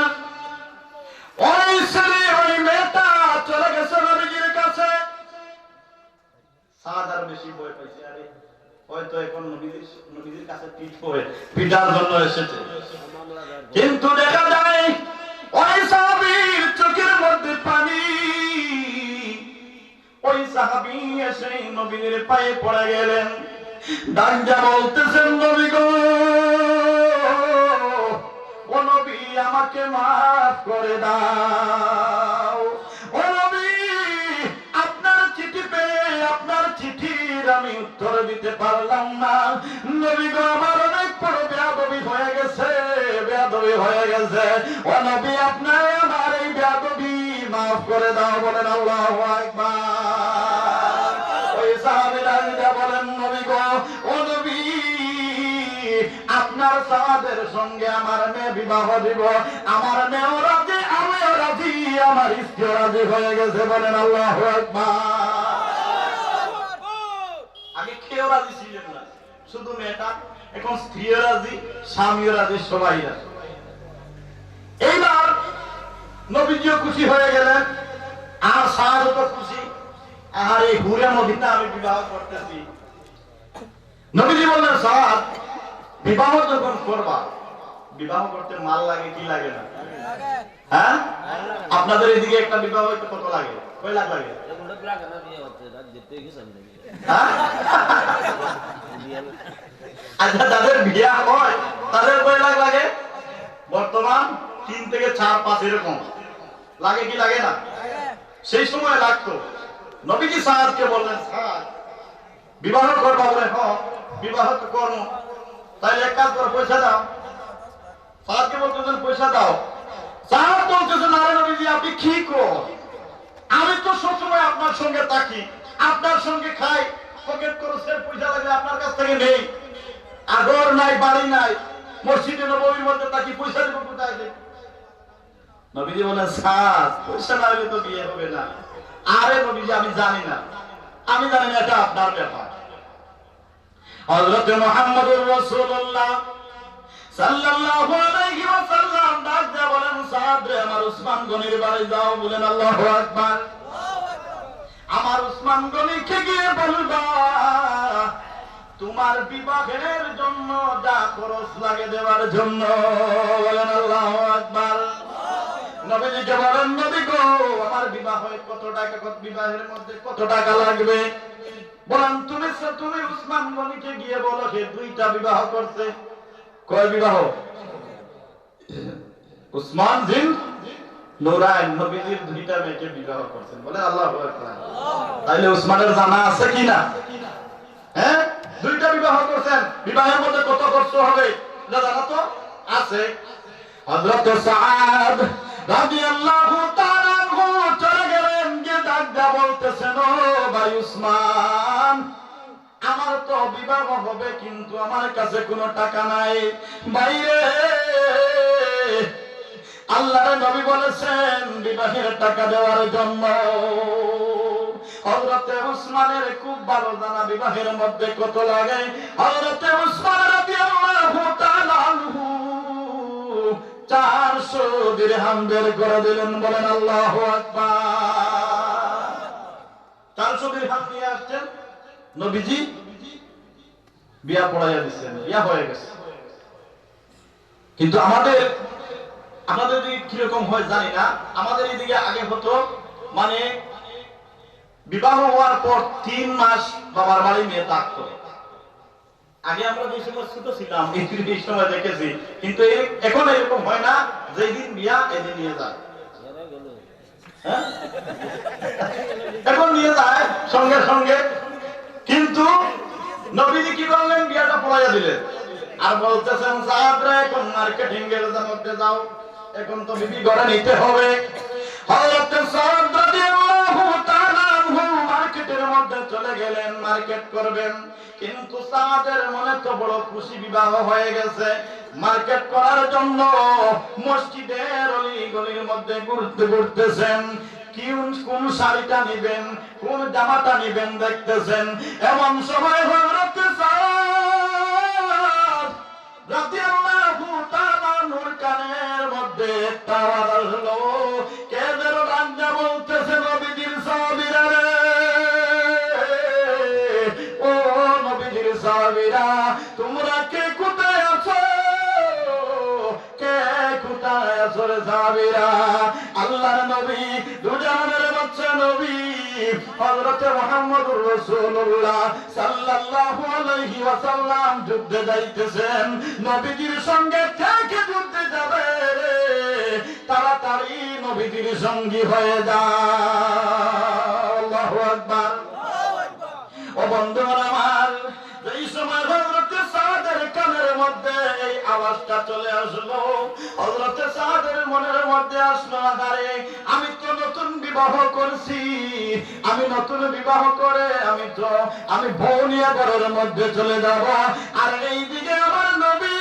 ওই ছেলে ওই মেয়েটা চলে গেছে নবীজির কাছে। সাদ আর বেশি ভয় পাইছে, আরে হয়তো এখন নবীজির কাছে পিটার জন্য এসেছে। কিন্তু দেখা যায় ওই সাহাবীর চোখের মধ্যে পানি, ওই সাহাবী এসে নবীর পায়ে পড়ে গেলেন, ডাঙ্গা বলতেছেন, নবী গো, ও নবী আমাকে মাফ করে দাও, ও নবী আপনার চিঠি পেয়ে আপনার চিঠির আমি উত্তর দিতে পারলাম না, নবী গো আমার অনেক বড় বেয়াদবি হয়ে গেছে, বেয়াদবি হয়ে গেছে, ও নবী আপনার আমার এই বেয়াদবি মাফ করে দাও। বলেন আল্লাহু আকবার। ওই সাহাবীরা বলেন, নবী গো, ও নবী আপনার সাদের সঙ্গে আমার মেয়ে বিবাহ দিব, আমার মেয়েও রাজি, আমিও রাজি, আমার স্ত্রী রাজি হয়ে গেছে। বলেন আল্লাহু আকবার। আগে কেউ রাজি ছিলেন না, শুধু মেয়েটা, এখন স্ত্রীও রাজি, স্বামীও রাজি, সবাই রাজি। এইবার নবীজিও খুশি হয়ে গেলেন, আর সাদও তো খুশি, আর এই হুরে মদিনা আমি বিবাহ করতেছি। নবীজি বললেন, সাদ বিবাহ যখন করবা, বিবাহ করতে মাল লাগে কি লাগে না? হ্যাঁ, আপনাদের এদিকে একটা বিবাহ হইতে কত লাগে? কয় লাখ লাগে? আচ্ছা, যাদের বিয়ে হয় তাদের কয় লাখ লাগে? বর্তমান 3 থেকে 4, 5 এরকম লাগে কি লাগে না? সেই সময় লাগতো। নবীজি সাদকে বললেন, সাদ বিবাহ করবা? বলে হ, বিবাহ তো করবো, তাহলে এক কাজ করো, পয়সা দাও। সাদকে বলতেছেন পয়সা দাও। সাদ বলতেছেন, আরে নবীজি আপনি কি করেন? আমি তো সবসময় আপনার সঙ্গে থাকি, আপনার সঙ্গে খাই, পকেট খরচের পয়সা লাগলে আপনার কাছ থেকে নেই, আর ঘর নাই, বাড়ি নাই, মসজিদে নববীর মধ্যে থাকি, পয়সা দেবো কোথায়? নবীজি বলেন, সাদ পয়সা না হলে তো বিয়ে হবে না। আরে নবীজি আমি জানি না, আমি জানি না, এটা আপনার ব্যাপার। হযরত মুহাম্মদুর রাসূলুল্লাহ সাল্লাল্লাহু আলাইহি ওয়াসাল্লাম ডাক দিয়ে বলেন, সাদ রে আমার উসমান গনির বাড়ি যাও। বলেন আল্লাহু আকবার। আমার উসমান গনিকে গিয়ে বলবা, তোমার বিবাহের জন্য যা খরচ লাগে দেওয়ার জন্য। বলেন আল্লাহু আকবার। নবীজিকে বলেন, নবী গো আমার বিবাহে কত টাকা, কত বিবাহের মধ্যে কত টাকা লাগবে? বলেন, তুমি উসমান গনিকে গিয়ে বলো সে 2টা বিবাহ করছে। কয় বিবাহ? উসমান বিন নুরাইন নবীজির 2টা মেয়েকে বিবাহ করছেন। বলে আল্লাহু আকবার। তাইলে উসমানের জানা আছে কি না? হ্যাঁ, 2টা বিবাহ করছেন, বিবাহের মধ্যে কত খরচ হবে জানা তো আছে। হযরত সাদ রাদিয়াল্লাহু তাআলা আনহু চলে গেলেন, গিয়ে ডাকদা বলতেছেন, ও ভাই উসমান, আমার তো বিবাহ হবে কিন্তু আমার কাছে কোনো টাকা নাই। বাইরে আল্লাহর নবী বলেছেন বিবাহের টাকা দেওয়ার জন্য। হযরত উসমানের খুব ভালো জানা বিবাহের মধ্যে কত লাগে। হযরত উসমান রাদিয়াল্লাহু তাআলা আনহু 400 দিরহাম বের করে দিলেন। বলেন আল্লাহু আকবার। 400 দিরহাম নিয়ে আসছেন, নবীজি বিয়া পড়াইয়া দিচ্ছেন, বিয়া হয়ে গেছে। কিন্তু আমাদের দিকে কিরকম হয় জানি না। আমাদের এদিকে আগে হতো, মানে বিবাহ হওয়ার পর 3 মাস বাবার বাড়ি মেয়ে থাকতো। আগে আমরা যে সময় ছোট ছিলাম এই সময় দেখেছি, কিন্তু এখন এরকম হয় না, যেদিন বিয়া এদিন নিয়ে যায়। হ্যাঁ? এখন নিয়ে যায় সঙ্গে সঙ্গে, কিন্তু নবীজি কি করলেন, বিয়াটা পড়াইয়া দিলেন আর বলতেছেন সাহাবরা এখন মার্কেটিং এর মধ্যে যাও, এখন তো বিবি ঘরে নিতে হবে। হযরত সাহাব রাদিয়াল্লাহু তাআলা আনহু মার্কেটের মধ্যে চলে গেলেন, মার্কেট করবেন, কিন্তু সাহাবের মনে তো বড় খুশি, বিবাহ হয়ে গেছে। মার্কেট করার জন্য মসজিদের অলি গলির মধ্যে ঘুরতেছেন, কোন শাড়িটা নিবেন, কোন জামাটা নিবেন দেখতেছেন। এমন সময় হযরত সাদ রাদিয়াল্লাহু তাআলা নূর কানের মধ্যে একটা আওয়াজ আসলো, কে যেন রাঞ্জা বলতেছে, নবীজির সাহাবীরা রে, ও নবীজির সাহাবীরা, তোমরা কে কোথায় আছো, কে কোথায় আছো রে সাহাবীরা? আল্লাহর নবী, দুজাহানের বাদশা নবী হযরত মুহাম্মদুর রাসূলুল্লাহ সাল্লাল্লাহু আলাইহি ওয়াসাল্লাম যুদ্ধে যাইতেছেন। নবীজির সঙ্গে থেকে যুদ্ধে যাবে, তাড়াতাড়ি নবীজির সঙ্গী হয়ে যাও। আল্লাহু আকবার। ও বন্ধুরা আমার, এই সময় হযরত সাদের কানের মধ্যে এই আওয়াজটা চলে আসলো। হযরত সাদের মনের মধ্যে আসলো, আরে আমি তো নতুন বিবাহ করছি, আমি নতুন বিবাহ করে আমি বউ নিয়ে ঘরের মধ্যে চলে যাব, আর এইদিকে আমার নবী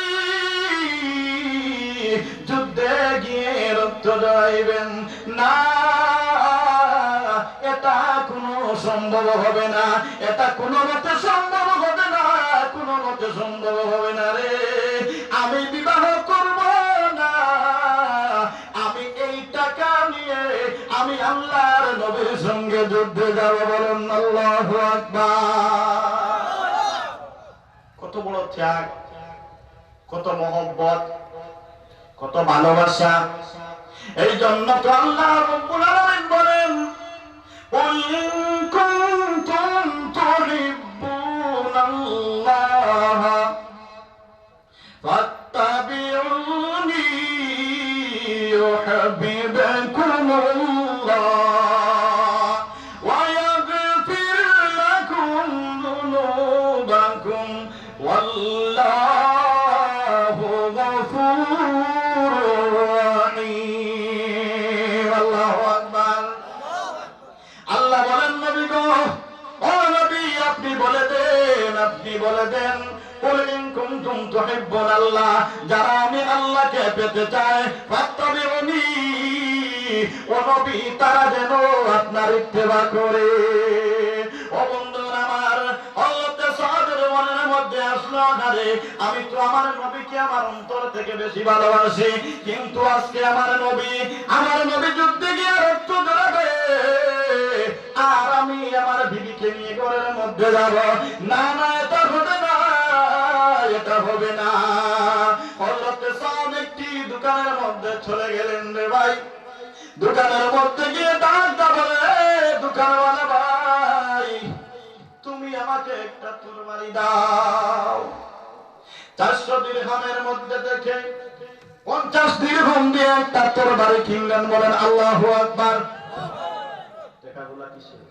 যুদ্ধে গিয়ে রক্ত জড়াইবেন না, এটা কোনো সম্ভব হবে না, এটা কোনো মতে সম্ভব হবে না, কোনো মতে সম্ভব হবে না রে, আমি বিবাহ করব না, আমি এই টাকা নিয়ে আমি আল্লাহর নবীর সঙ্গে যুদ্ধে যাব। বলেন আল্লাহু আকবার। কত বড় ত্যাগ, কত মহব্বত, কত ভালোবাসা। এই জন্য তো আল্লাহ রাব্বুল আলামিন বলেন, قل إن كنتم تحبون الله فاتبعوني يحببكم الله ويغفر لكم ذنوبكم والله غفور رحيم। الله أكبر। আল্লাহ বলেন, নবী গো, ও নবী, আপনি বলে দেন, কুল ইন কুনতুম তুহিব্বুনাল্লাহ, যারা আমি আল্লাহকে পেতে চায়, ফাত্তাবিউনি, ও নবী, তারা যেন আপনার ইত্তেবা করে। ও বন্ধুরা আমার, হযরত সাদের মনের মধ্যে আসলো, আরে আমি তো আমার নবীকে আমার অন্তর থেকে বেশি ভালোবাসি, কিন্তু আজকে আমার নবী যুদ্ধে গিয়ে রক্ত ঝরাবে, আর আমি আমার বিবিকে নিয়ে ঘরের মধ্যে যাব না, না, এটা হবে না, এটা হবে না। হযরত সাদ একটি দোকানের মধ্যে চলে গেলেন রে ভাই, দোকানের মধ্যে গিয়ে ডাকটা বলে, দোকানওয়ালা ভাই, তুমি আমাকে একটা তরবারি দাও। 400 দিরহামের মধ্যে দেখে 50 দিরহাম দিয়ে একটা তরবারি কিনলেন। বলেন আল্লাহু আকবার। টাকাগুলা কিসের?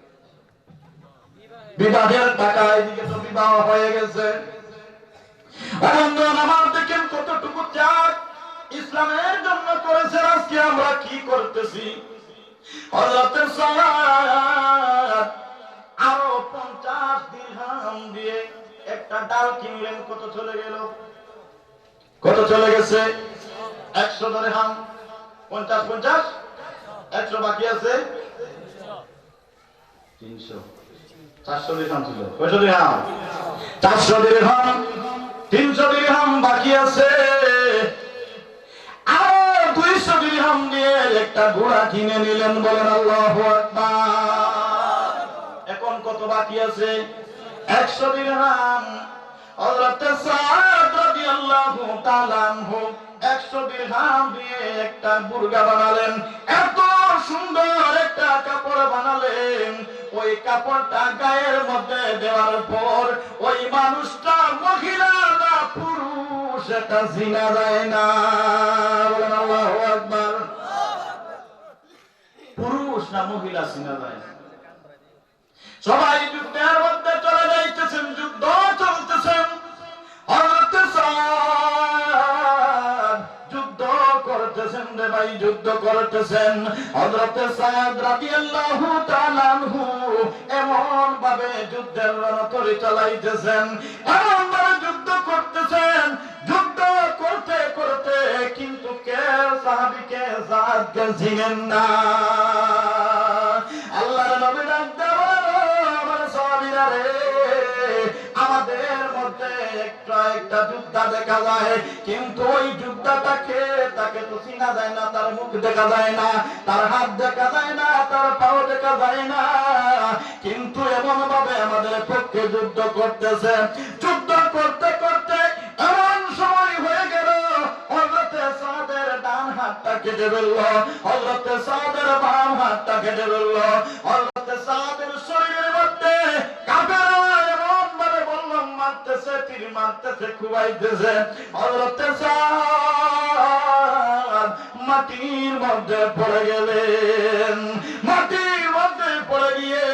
বিবাহের টাকা। এদিকে তো বিবাহ হয়ে গেছে। আমার দেখেন কতটুকু ত্যাগ ইসলামের জন্য করেছে। আজকে আমরা কি করতেছি? হযরত সাদ আরো 50 দিরহাম দিয়ে একটা ডাল কিনলেন। কত চলে গেল? কত চলে গেছে? 100 দিরহাম। 50 100 বাকি আছে 300। 400 দিরহাম ছিল। কয়শো দিরহাম? 400 দিরহাম। 300 দিরহাম বাকি আছে। আর 200 দিরহাম দিয়ে একটা ঘোড়া কিনে নিলেন। বলেন আল্লাহু আকবার। এখন কত বাকি আছে? 100 দিরহাম। হযরত সাদ রাদিয়াল্লাহু তাআলা আনহু 100 দিরহাম দিয়ে একটা বুরগা বানালেন। এত সুন্দর একটা কাপড় বানালেন, ওই কাপড়টা গায়ের মধ্যে দেওয়ার পর ওই মানুষটা মহিলা না পুরুষ এটা চিনা যায় না। বলেন আল্লাহু আকবার। পুরুষ না মহিলা চিনা যায় না। সবাই যুদ্ধের মধ্যে চলে যাইতেছেন, যুদ্ধ চলতেছেন। হযরত সাদ যুদ্ধ করতেছেন রে ভাই, যুদ্ধ করতেছেন। হযরত সাদ রাদিয়াল্লাহু তাআলা আনহু এমন ভাবে যুদ্ধের রণতরী চালাইতেছেন, এমন ভাবে যুদ্ধ করতেছেন, যুদ্ধ করতে করতে কিন্তু কে সাহাবীকে সাদকে চিনেন না। আল্লাহর নবী ডাক দেন, আমার সাহাবীরা রে, আমাদের মধ্যে একটা যুদ্ধ দেখা যায়, কিন্তু ওই যুদ্ধটাকে তাকে তো চিনা যায় না, তার মুখ দেখা যায় না, তার হাত দেখা যায় না, তার পাও দেখা যায় না, কিন্তু এমন ভাবে আমাদের পক্ষে যুদ্ধ করতেছে। যুদ্ধ করতে করতে এমন সময় হয়ে গেল, হযরত সাদের ডান হাতটা কেটে ফেলল, হযরত সাদের বাম হাতটা কেটে ফেলল। হযরত সাদের শরীরের মধ্যে কাফেররা এমন ভাবে বললাম মারতেছে, তীর মারতেছে, খুবাইতেছে। হযরত সাদ মাটির মধ্যে পড়ে গেলেন। মাটির মধ্যে পড়ে গিয়ে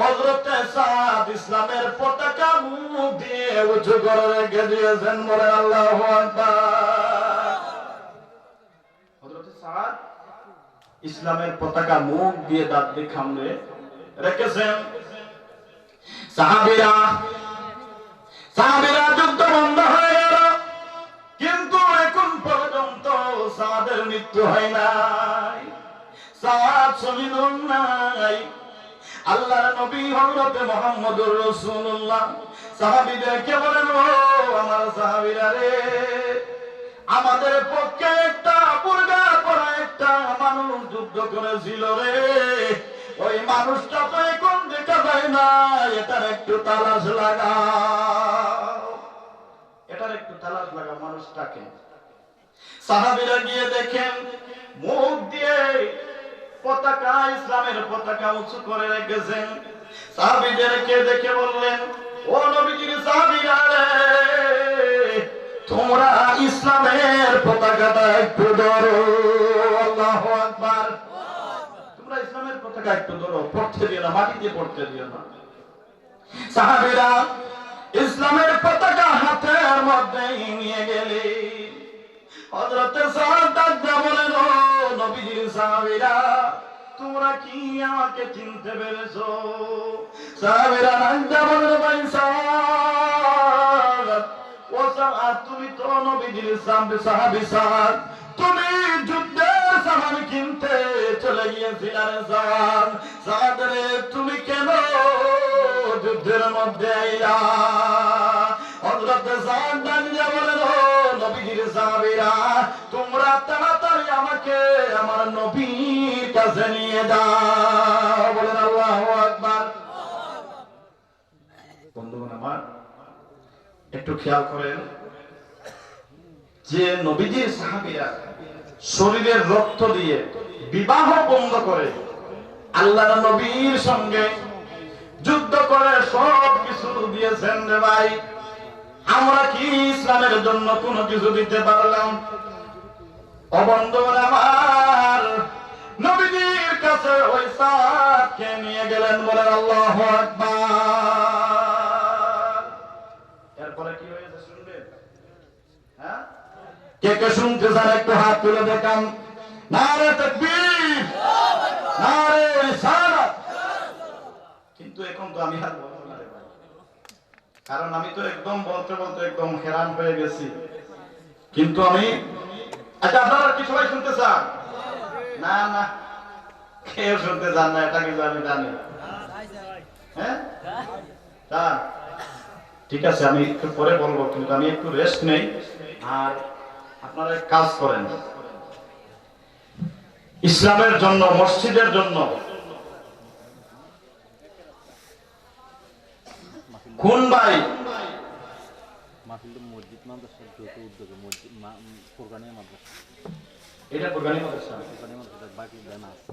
হযরত সাদ ইসলামের পতাকা মুখ দিয়ে উঁচু করে রেখে দিয়েছেন। বলে আল্লাহু আকবার। হযরত সাদ ইসলামের পতাকা মুখ দিয়ে দাঁত দিয়ে খামড়ে রেখেছেন। সাহাবীরা যুদ্ধ বন্ধ হয়ে গেল, কিন্তু এখন পর্যন্ত সাদের মৃত্যু হয় নাই, সাদ শহীদ হন নাই। আল্লাহর নবী হযরত মুহাম্মদুর রাসূলুল্লাহ সাহাবীদেরকে বলেন, ও আমার সাহাবীরা রে, আমাদের পক্ষে একটা বুরকা পরা একটা মানুষ যুদ্ধ করেছিল রে, ওই মানুষটা তো এখন দেখা যায় না, এটার একটু তালাশ লাগাও, এটার একটু তালাশ লাগাও মানুষটাকে। সাহাবীরা গিয়ে দেখেন মুখ দিয়ে পতাকা, ইসলামের পতাকা উঁচু করে রেখেছেন। সাহাবীদেরকে দেখে বললেন, ও নবীজির সাহাবীরা রে, তোমরা ইসলামের পতাকাটা একটু ধরো। আল্লাহু আকবার। তোমরা ইসলামের পতাকা একটু ধরো, পড়তে দিও না, মাটিতে পড়তে দিও না। সাহাবীরা ইসলামের পতাকা হাতের মধ্যে নিয়ে গেলেন। হযরত সাদ ডাক দিয়ে বলেন, ও নবীজির সাহাবীরা, তোমরা কি আমাকে চিনতে পেরেছো? সাহাবীরা ডাক দিয়ে বলেন, ভাই সাদ, ও সাদ, তুমি তো নবীজির সাহাবী সাদ, তুমি যুদ্ধের সামান কিনতে চলে গিয়েছিলে সাদ। সাদ রে, তুমি কেন যুদ্ধের মধ্যে আইলা? হযরত সাদ ডাক দিয়ে বলেন, ও নবীজির সাহাবীরা, তোমরা তাড়াতাড়ি আমাকে আমার নবীর কাছে নিয়ে যাও। বলেন আল্লাহু আকবার। বন্ধুগণ আমার, একটু খেয়াল করেন যে নবীজির সাহাবীরা শরীরের রক্ত দিয়ে বিবাহ বন্ধ করে আল্লাহর নবীর সঙ্গে যুদ্ধ করে সব কিছু দিয়েছেন রে ভাই। আমরা কি ইসলামের জন্য কোনো কিছু দিতে পারলাম? ও বন্ধুগণ আমার, নবীজির কাছে ওই সাদকে নিয়ে গেলেন। বলেন আল্লাহু আকবার। এরপরে কি হয়েছে শুনবেন? হ্যাঁ, কে কে শুনতে চান একটু হাত তুলে দেখান। নারে তাকবীর, নারে রিসালাত। কিন্তু এখন তো আমি আর বলবো না রে ভাই, কারণ আমি তো একদম বলতে বলতে একদম হেরান হয়ে গেছি। কিন্তু আমি, আচ্ছা আপনারা কি সবাই শুনতে চান? না না, কেউ শুনতে চান না, এটা কিন্তু আমি জানি। হ্যাঁ, ঠিক আছে, আমি একটু পরে বলবো, কিন্তু আমি একটু রেস্ট নেই। আর আপনারা কাজ করেন ইসলামের জন্য, মসজিদের জন্য। কোন ভাই মসজিদ মাদ্রাসা যৌথ উদ্যোগে মসজিদ কোরবানিয়া মাদ্রাসা, এটা কোরবানিয়া মাদ্রাসা, বাকি জানা আছে।